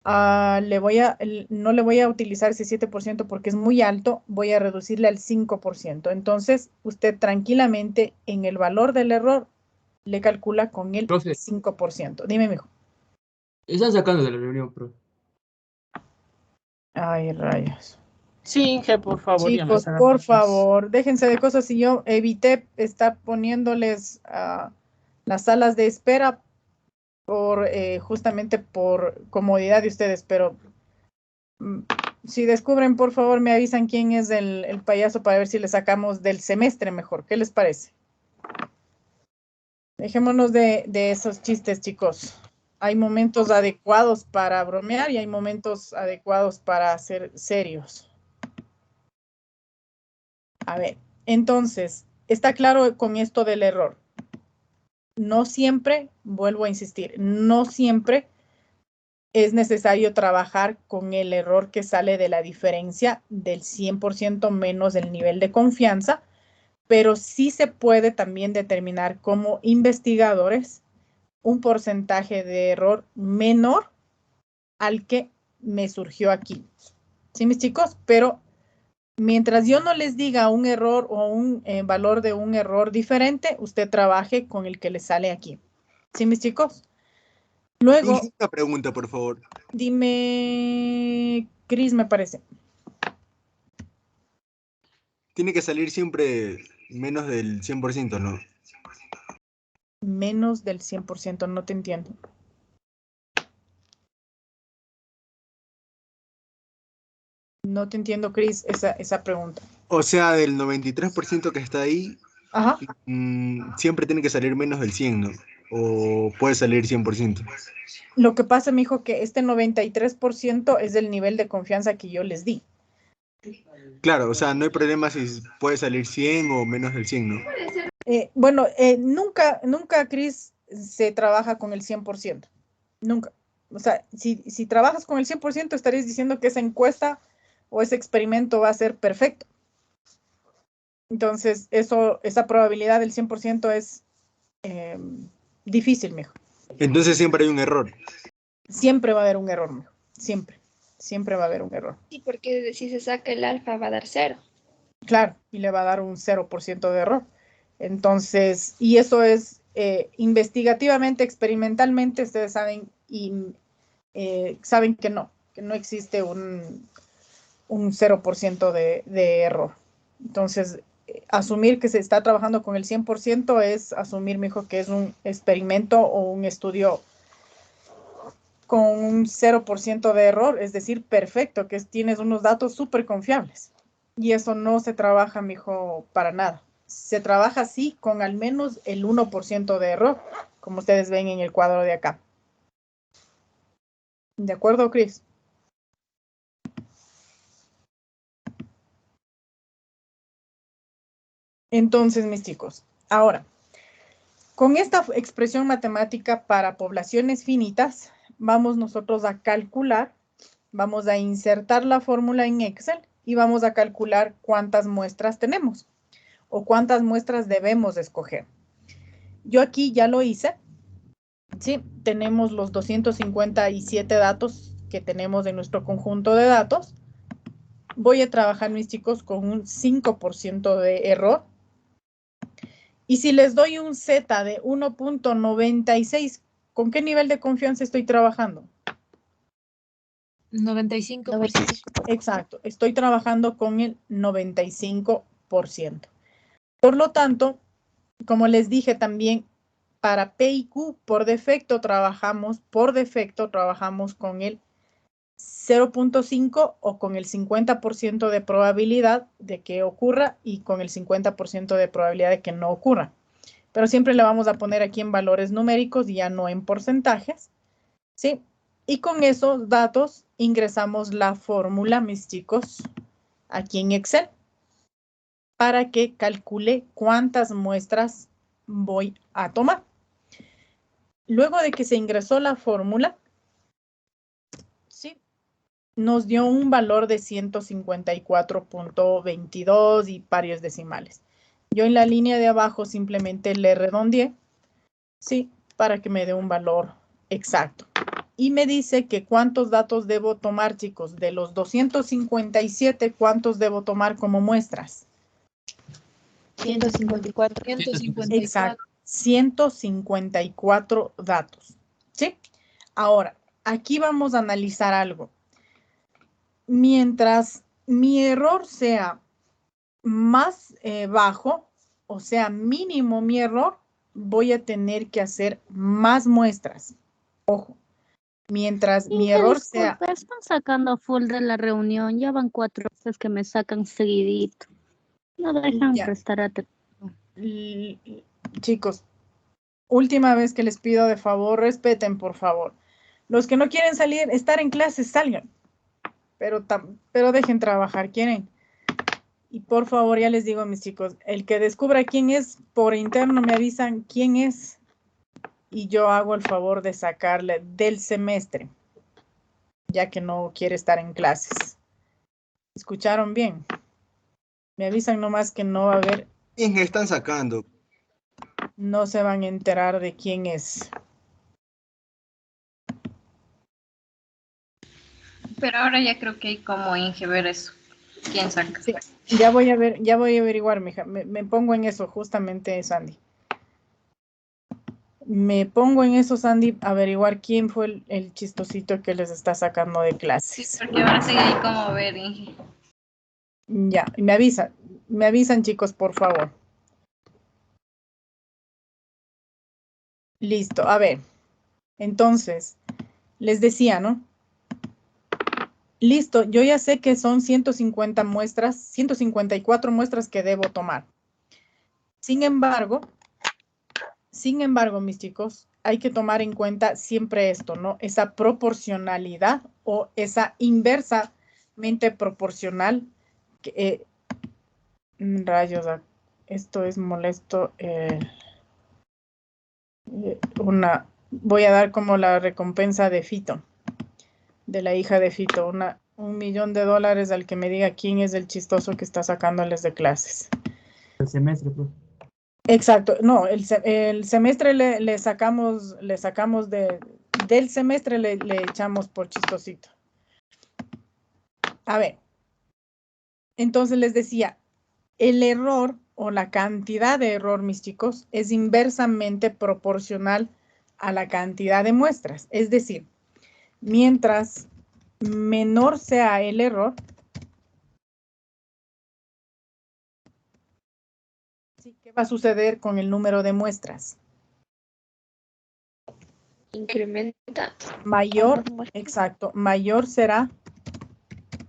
no le voy a utilizar ese 7% porque es muy alto, voy a reducirle al 5%. Entonces, usted tranquilamente en el valor del error le calcula con el
Profe.
5%. Dime, mijo.
Están sacando de la reunión, profe.
Ay, rayos.
Sí, Inge, por favor, ya me
Chicos,
están
por
hablando.
favor, déjense de cosas. Si yo evité estar poniéndoles las salas de espera justamente por comodidad de ustedes, pero si descubren, por favor, me avisan quién es el payaso para ver si le sacamos del semestre mejor. ¿Qué les parece? Dejémonos de esos chistes, chicos. Hay momentos adecuados para bromear y hay momentos adecuados para ser serios. A ver, entonces, está claro con esto del error. No siempre, vuelvo a insistir, no siempre es necesario trabajar con el error que sale de la diferencia del 100% menos el nivel de confianza, pero sí se puede también determinar como investigadores un porcentaje de error menor al que me surgió aquí. ¿Sí, mis chicos? Pero mientras yo no les diga un error o un valor de un error diferente, usted trabaje con el que le sale aquí. ¿Sí, mis chicos? Luego...
Una pregunta, por favor.
Dime, Cris, me parece.
Tiene que salir siempre menos del 100%, ¿no?
Menos del 100%, no te entiendo. No te entiendo, Cris, esa pregunta.
O sea, del 93% que está ahí,
ajá,
siempre tiene que salir menos del 100, ¿no? O puede salir 100%.
Lo que pasa, mijo, que este 93% es el nivel de confianza que yo les di.
Claro, o sea, no hay problema si puede salir 100 o menos del 100, ¿no?
Bueno, nunca, Cris, se trabaja con el 100%. Nunca. O sea, si trabajas con el 100%, estarías diciendo que esa encuesta o ese experimento va a ser perfecto. Entonces, esa probabilidad del 100% es difícil, mijo.
Entonces siempre hay un error.
Siempre va a haber un error, mijo. Siempre va a haber un error.
Sí, porque si se saca el alfa va a dar 0.
Claro, y le va a dar un 0% de error. Entonces, y eso es investigativamente, experimentalmente, ustedes saben, saben que no existe un 0% de error. Entonces, asumir que se está trabajando con el 100% es asumir, mijo, que es un experimento o un estudio con un 0% de error, es decir, perfecto, que tienes unos datos súper confiables. Y eso no se trabaja, mijo, para nada. Se trabaja así con al menos el 1% de error, como ustedes ven en el cuadro de acá. ¿De acuerdo, Cris? Entonces, mis chicos, ahora, con esta expresión matemática para poblaciones finitas, vamos nosotros a calcular, vamos a insertar la fórmula en Excel y vamos a calcular cuántas muestras tenemos o cuántas muestras debemos escoger. Yo aquí ya lo hice. Sí, tenemos los 257 datos que tenemos en nuestro conjunto de datos. Voy a trabajar, mis chicos, con un 5% de error. Y si les doy un Z de 1.96, ¿con qué nivel de confianza estoy trabajando?
95%.
Exacto, estoy trabajando con el 95%. Por lo tanto, como les dije también, para P y Q por defecto trabajamos con el 0.5 o con el 50% de probabilidad de que ocurra y con el 50% de probabilidad de que no ocurra. Pero siempre le vamos a poner aquí en valores numéricos y ya no en porcentajes, ¿sí? Y con esos datos ingresamos la fórmula, mis chicos, aquí en Excel, para que calcule cuántas muestras voy a tomar. Luego de que se ingresó la fórmula, ¿sí?, nos dio un valor de 154.22 y varios decimales. Yo en la línea de abajo simplemente le redondeé, ¿sí?, para que me dé un valor exacto. Y me dice que cuántos datos debo tomar, chicos. De los 257, ¿cuántos debo tomar como muestras?
154.
Exacto. 154 datos, ¿sí? Ahora, aquí vamos a analizar algo. Mientras mi error sea más bajo, o sea, mínimo mi error, voy a tener que hacer más muestras. Ojo, mientras mi error sea...
Están sacando full de la reunión, ya van 4 veces que me sacan seguidito. No dejan prestar atención.
Chicos, Última vez que les pido de favor, respeten, por favor. Los que no quieren salir, estar en clases, salgan. Pero dejen trabajar, ¿quieren? Y por favor, ya les digo, mis chicos, el que descubra quién es, por interno me avisan quién es y yo hago el favor de sacarle del semestre, ya que no quiere estar en clases. ¿Escucharon bien? Me avisan nomás que no va a haber...
¿Quién están sacando?
No se van a enterar de quién es.
Pero ahora ya creo que hay como ver eso. ¿Quién saca?
Sí, ya voy a ver, ya voy a averiguar, mija. Me pongo en eso, justamente, Sandy. Me pongo en eso, Sandy, averiguar quién fue el chistosito que les está sacando de clases.
Sí, porque ahora sí hay como ver, Inge.
Ya, y me avisan, chicos, por favor. Listo, a ver. Entonces, les decía, ¿no? Listo, yo ya sé que son 150 muestras, 154 muestras que debo tomar. Sin embargo, mis chicos, hay que tomar en cuenta siempre esto, ¿no? Esa proporcionalidad o esa inversamente proporcional. Rayos, esto es molesto. Voy a dar como la recompensa de Fito, de la hija de Fito, $1.000.000 al que me diga quién es el chistoso que está sacándoles de clases.
El semestre, profe.
Exacto, no, el semestre le sacamos del semestre le echamos por chistosito. A ver, entonces les decía, el error o la cantidad de error, mis chicos, es inversamente proporcional a la cantidad de muestras. Es decir, mientras menor sea el error, ¿qué va a suceder con el número de muestras?
Incrementa.
Mayor, exacto, mayor será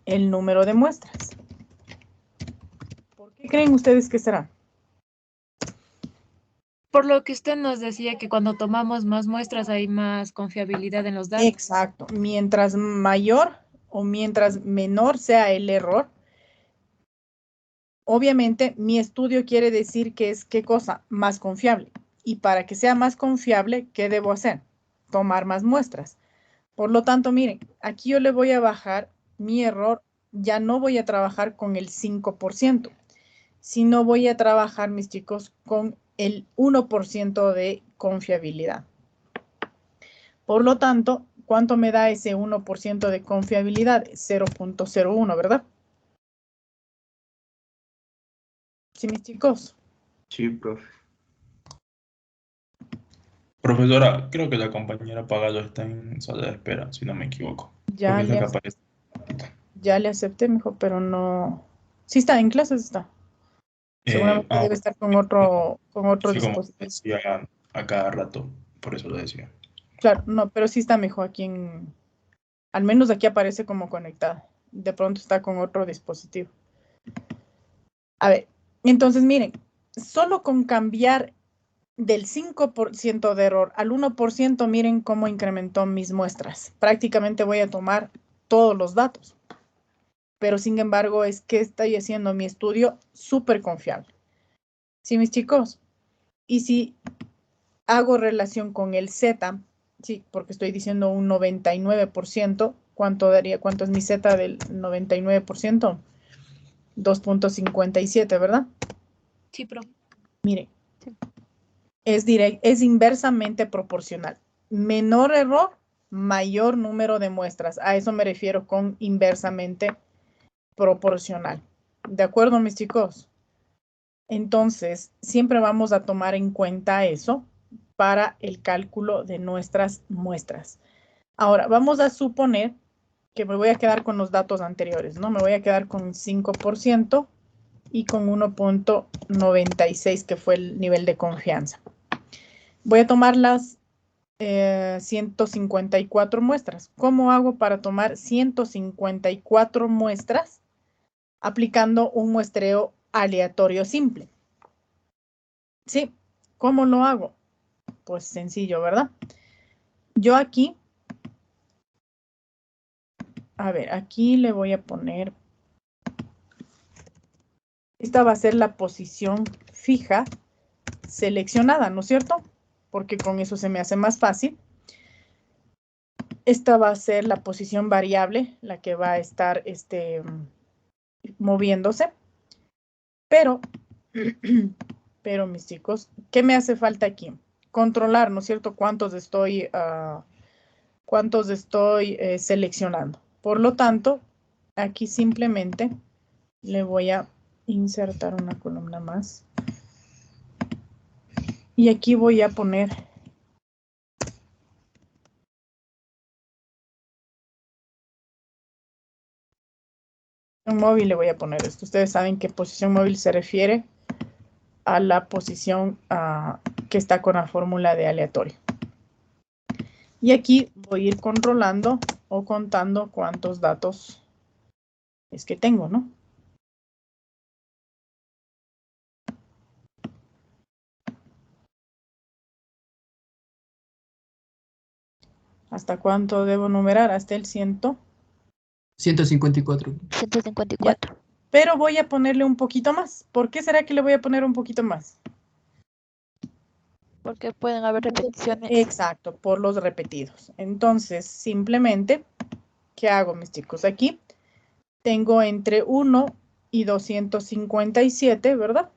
el número de muestras. ¿Por qué creen ustedes que será?
Por lo que usted nos decía que cuando tomamos más muestras hay más confiabilidad en los datos.
Exacto. Mientras mayor o mientras menor sea el error, obviamente mi estudio quiere decir que es, ¿qué cosa? Más confiable. Y para que sea más confiable, ¿qué debo hacer? Tomar más muestras. Por lo tanto, miren, aquí yo le voy a bajar mi error. Ya no voy a trabajar con el 5%, sino voy a trabajar, mis chicos, con el 1% de confiabilidad. Por lo tanto, ¿cuánto me da ese 1% de confiabilidad? 0.01, ¿verdad? ¿Sí, mis chicos?
Sí, profe. Profesora, creo que la compañera Pagado está en sala de espera, si no me equivoco.
Ya le acepté, mijo, pero no... Sí está, en clases está. Seguramente debe estar con otro
sí, como
dispositivo.
decía a cada rato, por eso lo decía.
Claro, no, pero sí está, mijo, aquí en... Al menos aquí aparece como conectada. De pronto está con otro dispositivo. A ver, entonces miren, solo con cambiar del 5% de error al 1%, miren cómo incrementó mis muestras. Prácticamente voy a tomar todos los datos. Pero sin embargo, es que estoy haciendo mi estudio súper confiable. ¿Sí, mis chicos? Y si hago relación con el Z, sí, porque estoy diciendo un 99%, ¿cuánto daría? ¿Cuánto es mi Z del 99%? 2.57, ¿verdad?
Sí, profe.
Mire, es inversamente proporcional. Menor error, mayor número de muestras. A eso me refiero con inversamente proporcional. ¿De acuerdo, mis chicos? Entonces, siempre vamos a tomar en cuenta eso para el cálculo de nuestras muestras. Ahora, vamos a suponer que me voy a quedar con los datos anteriores, ¿no? Me voy a quedar con 5% y con 1.96, que fue el nivel de confianza. Voy a tomar las 154 muestras. ¿Cómo hago para tomar 154 muestras? Aplicando un muestreo aleatorio simple. ¿Sí? ¿Cómo lo hago? pues sencillo, ¿verdad? Yo aquí, a ver, aquí le voy a poner, esta va a ser la posición fija seleccionada, ¿no es cierto? Porque con eso se me hace más fácil. Esta va a ser la posición variable, la que va a estar moviéndose. Pero mis chicos, ¿qué me hace falta aquí? Controlar, ¿no es cierto? ¿Cuántos estoy seleccionando? Por lo tanto, aquí simplemente le voy a insertar una columna más. Y aquí voy a poner un móvil, le voy a poner esto. Ustedes saben que posición móvil se refiere a la posición que está con la fórmula de aleatorio. Y aquí voy a ir controlando o contando cuántos datos es que tengo, ¿no? ¿Hasta cuánto debo numerar? Hasta el 100.
154.
154.
Ya. Pero voy a ponerle un poquito más. ¿Por qué será que le voy a poner un poquito más?
Porque pueden haber repeticiones.
Exacto, por los repetidos. Entonces, simplemente, ¿qué hago, mis chicos? Aquí tengo entre 1 y 257, ¿verdad?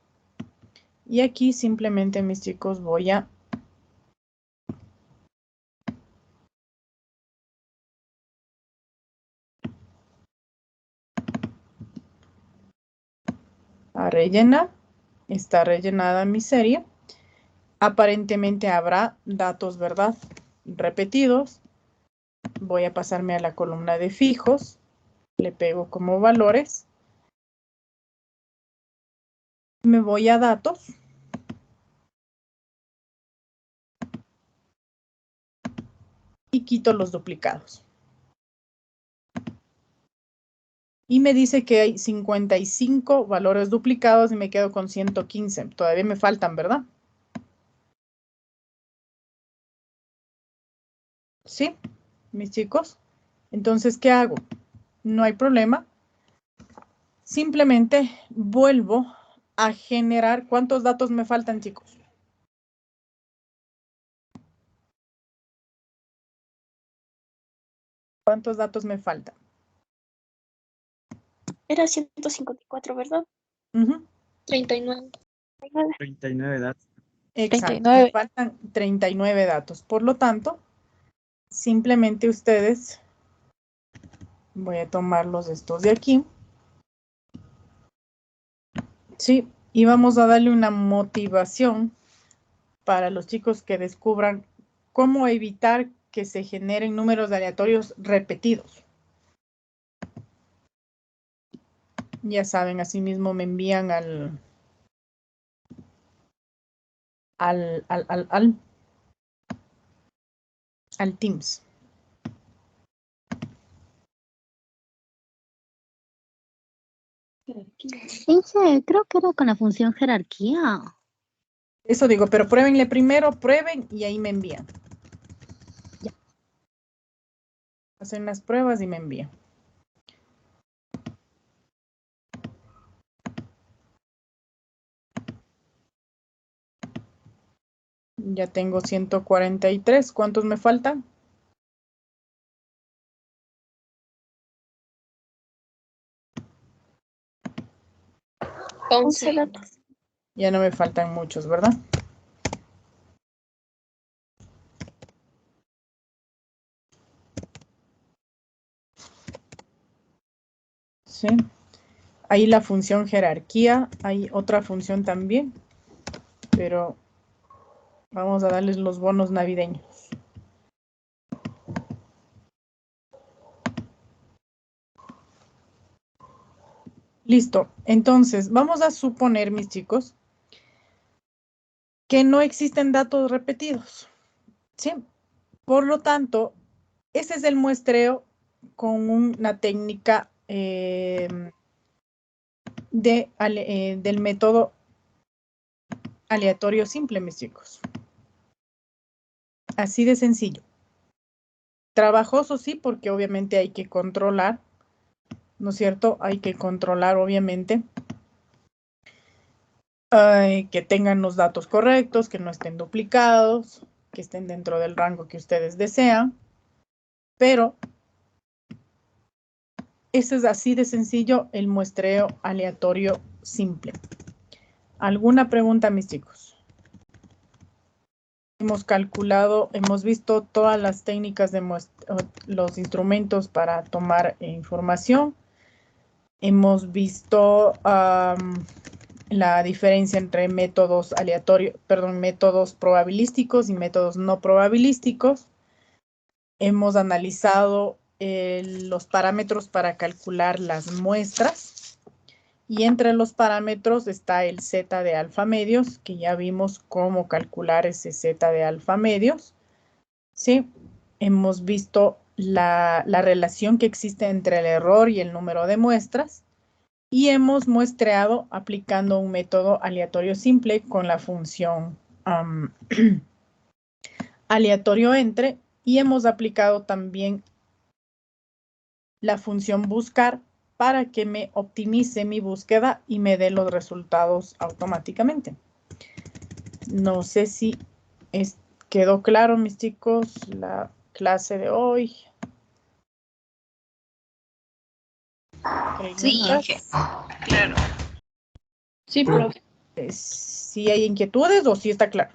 Y aquí simplemente, mis chicos, voy a rellenar. Está rellenada mi serie. Aparentemente habrá datos, ¿verdad? Repetidos. Voy a pasarme a la columna de fijos. Le pego como valores. Me voy a datos. Y quito los duplicados. Y me dice que hay 55 valores duplicados y me quedo con 115. Todavía me faltan, ¿verdad? ¿Sí? Mis chicos. Entonces, ¿qué hago? No hay problema. Simplemente vuelvo a generar. ¿Cuántos datos me faltan, chicos? ¿Cuántos datos me faltan?
Era 154, ¿verdad? 39.
39 datos.
Exacto.
39.
Me faltan 39 datos. Por lo tanto, simplemente ustedes, voy a tomarlos estos de aquí. Sí, y vamos a darle una motivación para los chicos que descubran cómo evitar que se generen números aleatorios repetidos. Ya saben, asimismo me envían al Teams.
Inge, creo que era con la función jerarquía.
Eso digo, pero pruébenle primero, prueben y ahí me envían. Ya. Hacen las pruebas y me envían. Ya tengo 143. ¿Cuántos me faltan?
11 datos.
Ya no me faltan muchos, ¿verdad? Sí. Ahí la función jerarquía. Hay otra función también. Pero vamos a darles los bonos navideños. Listo. Entonces, vamos a suponer, mis chicos, que no existen datos repetidos. ¿Sí? Por lo tanto, ese es el muestreo con una técnica del método aleatorio simple, mis chicos. Así de sencillo. Trabajoso sí, porque obviamente hay que controlar, ¿no es cierto? Hay que controlar, obviamente, que tengan los datos correctos, que no estén duplicados, que estén dentro del rango que ustedes desean. Pero eso es así de sencillo, el muestreo aleatorio simple. ¿Alguna pregunta, mis chicos? Hemos calculado, hemos visto todas las técnicas de los instrumentos para tomar información. Hemos visto la diferencia entre métodos métodos probabilísticos y métodos no probabilísticos. Hemos analizado los parámetros para calcular las muestras. Y entre los parámetros está el zeta de alfa medios, que ya vimos cómo calcular ese zeta de alfa medios. ¿Sí? Hemos visto la relación que existe entre el error y el número de muestras. Y hemos muestreado aplicando un método aleatorio simple con la función aleatorio entre. Y hemos aplicado también la función buscar para que me optimice mi búsqueda y me dé los resultados automáticamente. No sé si quedó claro, mis chicos, la clase de hoy.
Sí, claro.
Sí, profe.
¿Sí hay inquietudes o sí está claro?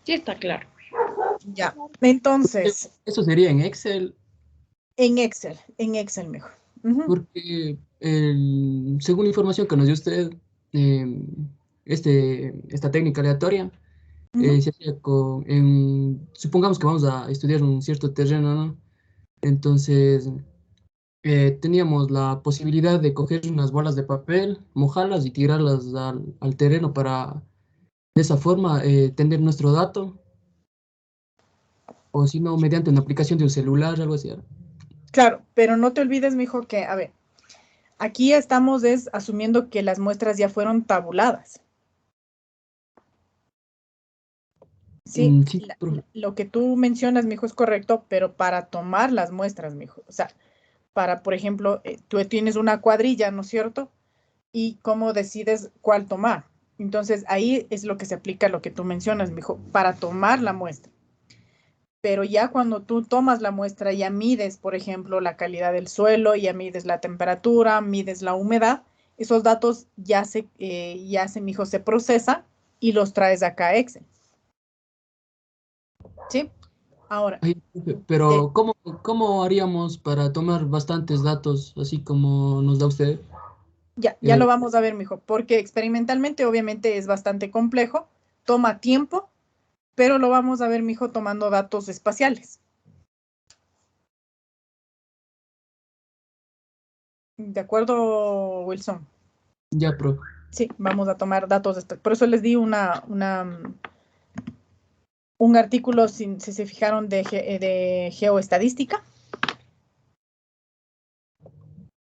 Sí está claro.
Ya, entonces.
¿Eso sería en Excel?
En Excel mejor.
Porque según la información que nos dio usted, esta técnica aleatoria se hacía supongamos que vamos a estudiar un cierto terreno, ¿no? Entonces, teníamos la posibilidad de coger unas bolas de papel, mojarlas y tirarlas al terreno para, de esa forma, tener nuestro dato. O si no, mediante una aplicación de un celular, algo así.
Claro, pero no te olvides, mijo, que, a ver, aquí estamos asumiendo que las muestras ya fueron tabuladas. Sí,
sí,
lo que tú mencionas, mijo, es correcto, pero para tomar las muestras, mijo, o sea, para, por ejemplo, tú tienes una cuadrilla, ¿no es cierto? Y cómo decides cuál tomar. Entonces, ahí es lo que se aplica lo que tú mencionas, mijo, para tomar la muestra. Pero ya cuando tú tomas la muestra, ya mides, por ejemplo, la calidad del suelo, ya mides la temperatura, mides la humedad, esos datos ya mijo, se procesan y los traes acá a Excel. ¿Sí? Ahora.
Pero, ¿cómo haríamos para tomar bastantes datos, así como nos da usted?
Ya lo vamos a ver, mijo, porque experimentalmente obviamente es bastante complejo, toma tiempo, pero lo vamos a ver, mijo, tomando datos espaciales. ¿De acuerdo, Wilson?
Ya, profe.
Sí, vamos a tomar datos. Por eso les di un artículo, si se fijaron, de geoestadística.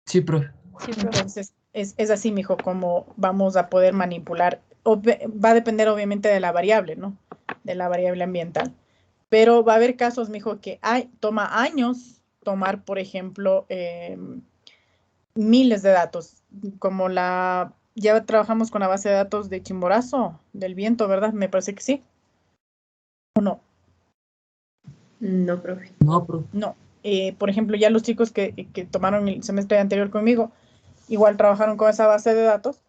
Sí, profe.
Entonces, es así, mijo, como vamos a poder manipular. Va a depender, obviamente, de la variable, ¿no? De la variable ambiental. Pero va a haber casos, mijo, que toma años tomar, por ejemplo, miles de datos. Como ya trabajamos con la base de datos de Chimborazo, del viento, ¿verdad? Me parece que sí. ¿O no?
No, profe.
No, profe.
No. Por ejemplo, ya los chicos que tomaron el semestre anterior conmigo, igual trabajaron con esa base de datos.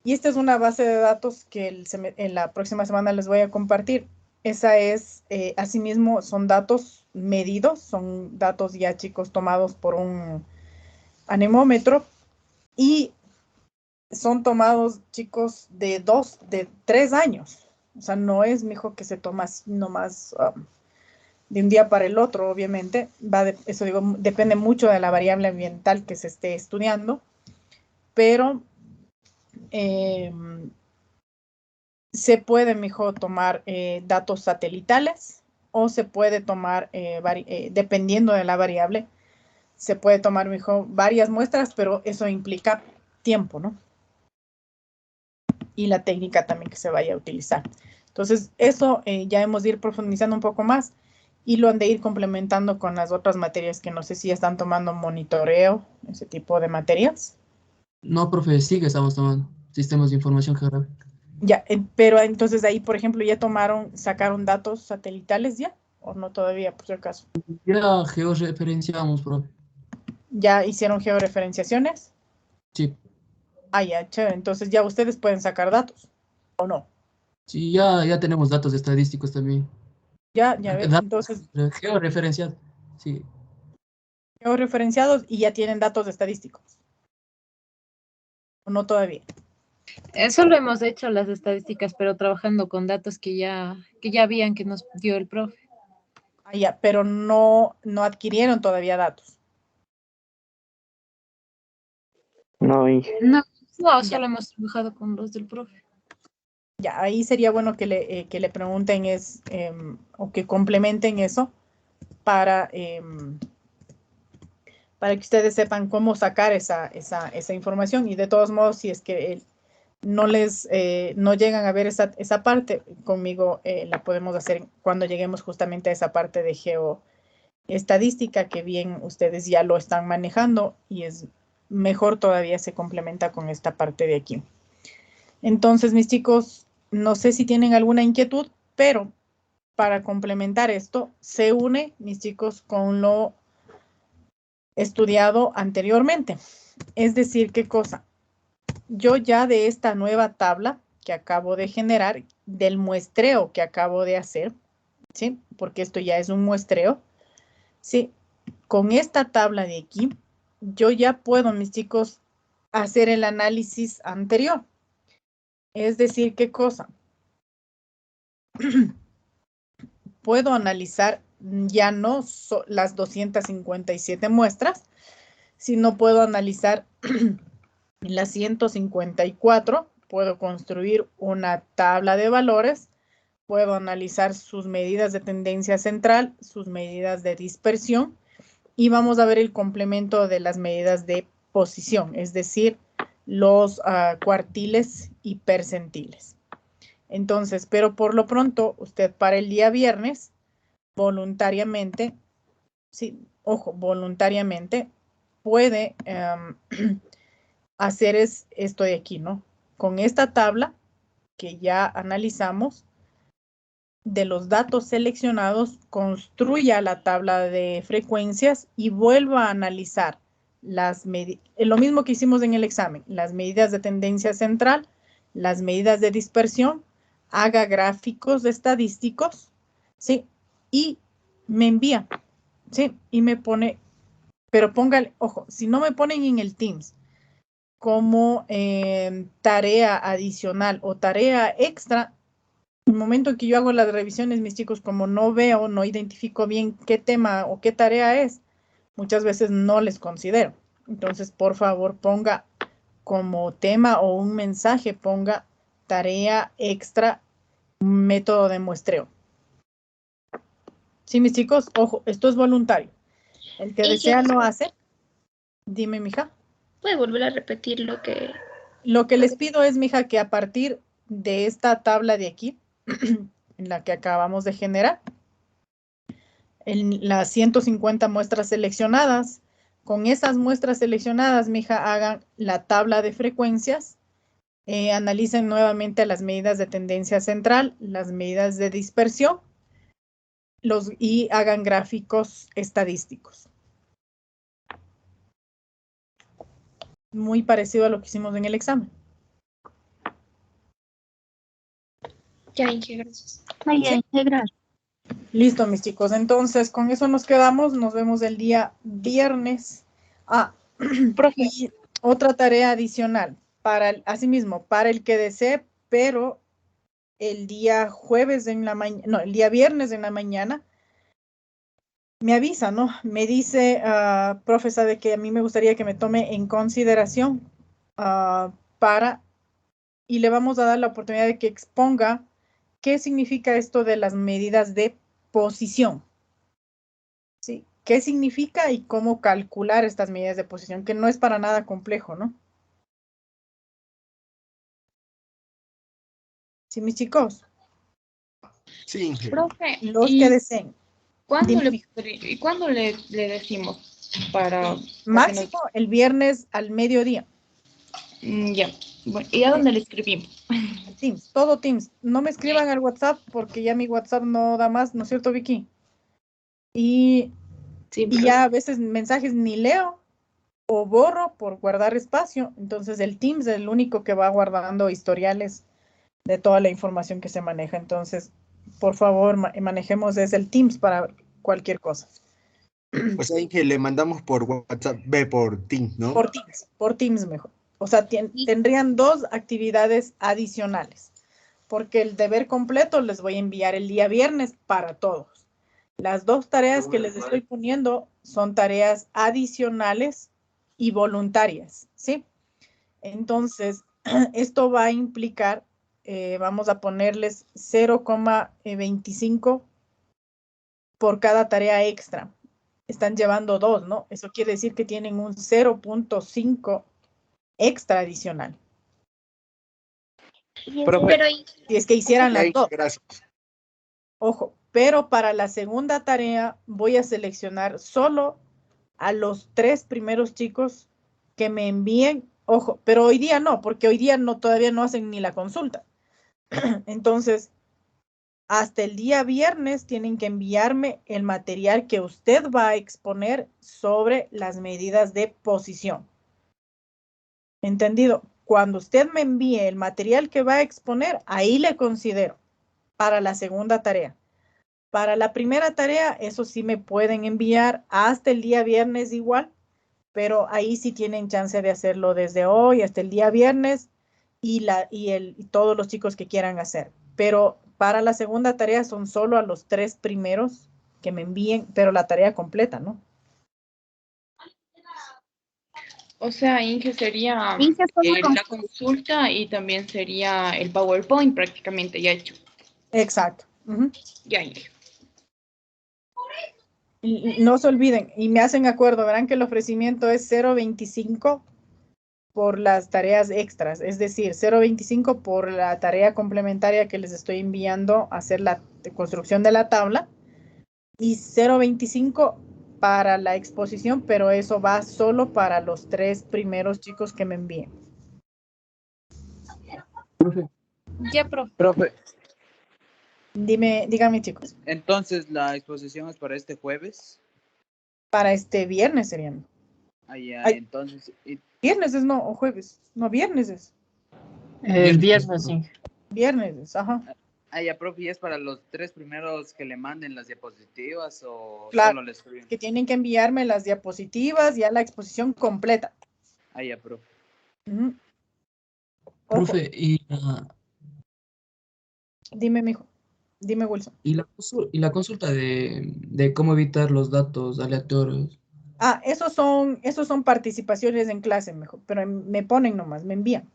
Y esta es una base de datos que en la próxima semana les voy a compartir. Esa es, asimismo, son datos medidos, son datos ya, chicos, tomados por un anemómetro y son tomados, chicos, de 3 años. O sea, no es, mijo, que se toma así nomás de un día para el otro, obviamente. Eso digo, depende mucho de la variable ambiental que se esté estudiando, pero se puede, mijo, tomar datos satelitales o se puede tomar, dependiendo de la variable, se puede tomar, mijo, varias muestras, pero eso implica tiempo, ¿no? Y la técnica también que se vaya a utilizar. Entonces, eso ya hemos de ir profundizando un poco más y lo han de ir complementando con las otras materias que no sé si están tomando monitoreo, ese tipo de materias.
No, profe, sí que estamos tomando sistemas de información geográfica.
Ya, pero entonces ahí, por ejemplo, ya sacaron datos satelitales ya, o no todavía, por si acaso.
Ya georreferenciamos, profe.
¿Ya hicieron georreferenciaciones?
Sí.
Ah, ya, chévere. Entonces ya ustedes pueden sacar datos, ¿o no?
Sí, ya tenemos datos estadísticos también.
Ya ves, entonces.
Georreferenciados, sí.
Georreferenciados y ya tienen datos estadísticos. ¿O no todavía?
Eso lo hemos hecho las estadísticas, pero trabajando con datos que ya habían que nos dio el profe.
Ah, ya, pero no adquirieron todavía datos.
No,
No, solo hemos trabajado con los del profe.
Ya, ahí sería bueno que le pregunten o que complementen eso para que ustedes sepan cómo sacar esa información. Y de todos modos, si es que no llegan a ver esa parte, conmigo la podemos hacer cuando lleguemos justamente a esa parte de geoestadística, que bien ustedes ya lo están manejando y es mejor todavía se complementa con esta parte de aquí. Entonces, mis chicos, no sé si tienen alguna inquietud, pero para complementar esto, se une, mis chicos, con lo estudiado anteriormente. Es decir, ¿qué cosa? Yo ya de esta nueva tabla que acabo de generar, del muestreo que acabo de hacer, ¿sí? Porque esto ya es un muestreo, ¿sí? Con esta tabla de aquí, yo ya puedo, mis chicos, hacer el análisis anterior. Es decir, ¿qué cosa? Puedo analizar ya no las 257 muestras, sino puedo analizar las 154, puedo construir una tabla de valores, puedo analizar sus medidas de tendencia central, sus medidas de dispersión, y vamos a ver el complemento de las medidas de posición, es decir, los cuartiles y percentiles. Entonces, pero por lo pronto, usted para el día viernes, voluntariamente, sí, ojo, voluntariamente, puede hacer esto de aquí, ¿no? Con esta tabla que ya analizamos, de los datos seleccionados, construya la tabla de frecuencias y vuelva a analizar lo mismo que hicimos en el examen, las medidas de tendencia central, las medidas de dispersión, haga gráficos estadísticos, ¿sí? Y me envía, ¿sí? Y me pone, pero póngale, ojo, si no me ponen en el Teams como tarea adicional o tarea extra, en el momento en que yo hago las revisiones, mis chicos, como no veo, no identifico bien qué tema o qué tarea es, muchas veces no les considero. Entonces, por favor, ponga como tema o un mensaje, ponga tarea extra, método de muestreo. Sí, mis chicos, ojo, esto es voluntario. El que desea lo hace. Dime, mija.
¿Puede volver a repetir lo que...?
Lo que les pido es, mija, que a partir de esta tabla de aquí, en la que acabamos de generar, en las 150 muestras seleccionadas, con esas muestras seleccionadas, mija, hagan la tabla de frecuencias, analicen nuevamente las medidas de tendencia central, las medidas de dispersión, y hagan gráficos estadísticos. Muy parecido a lo que hicimos en el examen.
Ya, Inge, gracias.
Listo, mis chicos. Entonces, con eso nos quedamos. Nos vemos el día viernes. Y otra tarea adicional, asimismo, para el que desee, pero el día jueves en la mañana, no, el día viernes en la mañana, me avisa, ¿no? Me dice, profe, sabe que a mí me gustaría que me tome en consideración y le vamos a dar la oportunidad de que exponga qué significa esto de las medidas de posición. ¿Sí? ¿Qué significa y cómo calcular estas medidas de posición? Que no es para nada complejo, ¿no? ¿Sí, mis chicos?
Sí, Inge.
Profe,
Los que deseen.
¿Cuándo le decimos para
Máximo el viernes al mediodía.
Ya. Bueno, ¿y a dónde le escribimos?
Teams, todo Teams. No me escriban al WhatsApp porque ya mi WhatsApp no da más, ¿no es cierto, Vicky? Y ya a veces mensajes ni leo o borro por guardar espacio. Entonces el Teams es el único que va guardando historiales de toda la información que se maneja. Entonces, por favor, manejemos desde el Teams para cualquier cosa.
O sea, Inge, le mandamos por WhatsApp, por Teams, ¿no?
Por Teams mejor. O sea, tendrían 2 actividades adicionales, porque el deber completo les voy a enviar el día viernes para todos. Las 2 tareas que les estoy poniendo son tareas adicionales y voluntarias, ¿sí? Entonces, esto va a implicar, vamos a ponerles 0,25 por cada tarea extra. Están llevando 2, ¿no? Eso quiere decir que tienen un 0,5 extra adicional.
Pero
si es que hicieran las 2.
Gracias.
Ojo, pero para la segunda tarea voy a seleccionar solo a los 3 primeros chicos que me envíen. Ojo, pero hoy día no, porque hoy día todavía no hacen ni la consulta. Entonces, hasta el día viernes tienen que enviarme el material que usted va a exponer sobre las medidas de posición. ¿Entendido? Cuando usted me envíe el material que va a exponer, ahí le considero para la segunda tarea. Para la primera tarea, eso sí me pueden enviar hasta el día viernes igual, pero ahí sí tienen chance de hacerlo desde hoy hasta el día viernes y todos los chicos que quieran hacer. Pero para la segunda tarea son solo a los 3 primeros que me envíen, pero la tarea completa, ¿no?
O sea, Inge sería la consulta y también sería el PowerPoint prácticamente ya hecho.
Exacto.
Ya, Inge.
No se olviden, y me hacen acuerdo, verán que el ofrecimiento es 0,25 por las tareas extras, es decir, 0,25 por la tarea complementaria que les estoy enviando a hacer la construcción de la tabla y 0,25 para la exposición, pero eso va solo para los 3 primeros chicos que me envíen.
Ya, profe.
Profe,
Dígame, chicos.
entonces la exposición es para este jueves.
Para este viernes serían.
Entonces.
Viernes es no, o jueves. No, viernes es.
Viernes, sí.
Viernes es, ajá.
Ya, profe, ¿y es para los 3 primeros que le manden las diapositivas o
claro,
solo les escriben?
Que tienen que enviarme las diapositivas y a la exposición completa.
Ya, profe.
Profe,
Dime, mijo. Dime, Wilson.
Y la consulta de cómo evitar los datos aleatorios.
Esos son participaciones en clase, mejor, pero me ponen nomás, me envían.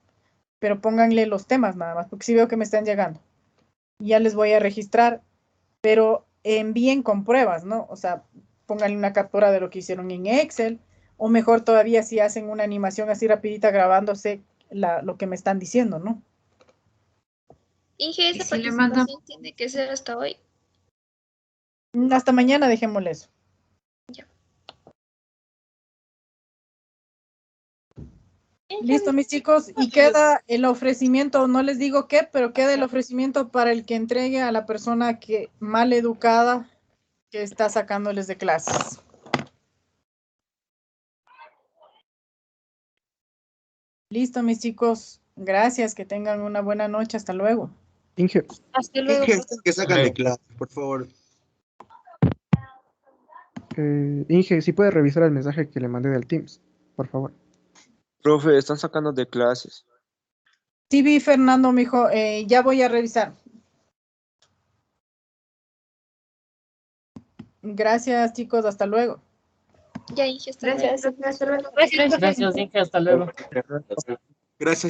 Pero pónganle los temas nada más, porque sí veo que me están llegando. Ya les voy a registrar, pero envíen con pruebas, ¿no? O sea, pónganle una captura de lo que hicieron en Excel, o mejor todavía si hacen una animación así rapidita grabándose lo que me están diciendo, ¿no?
Inge, esa participación tiene que ser hasta hoy.
Hasta mañana dejémosle eso.
Ya.
Listo, mis chicos, y queda el ofrecimiento, no les digo qué, pero queda el ofrecimiento para el que entregue a la persona que mal educada que está sacándoles de clases. Listo, mis chicos, gracias, que tengan una buena noche, hasta luego.
Inge,
hasta luego.
Inge, que sacan de clase, por favor.
Inge, si puede revisar el mensaje que le mandé del Teams, por favor.
Profe, están sacando de clases.
Sí, vi, Fernando, mijo, ya voy a revisar. Gracias, chicos, hasta luego.
Ya, Inge, hasta luego.
Gracias, hasta luego.
Gracias, Inge, hasta luego.
Gracias.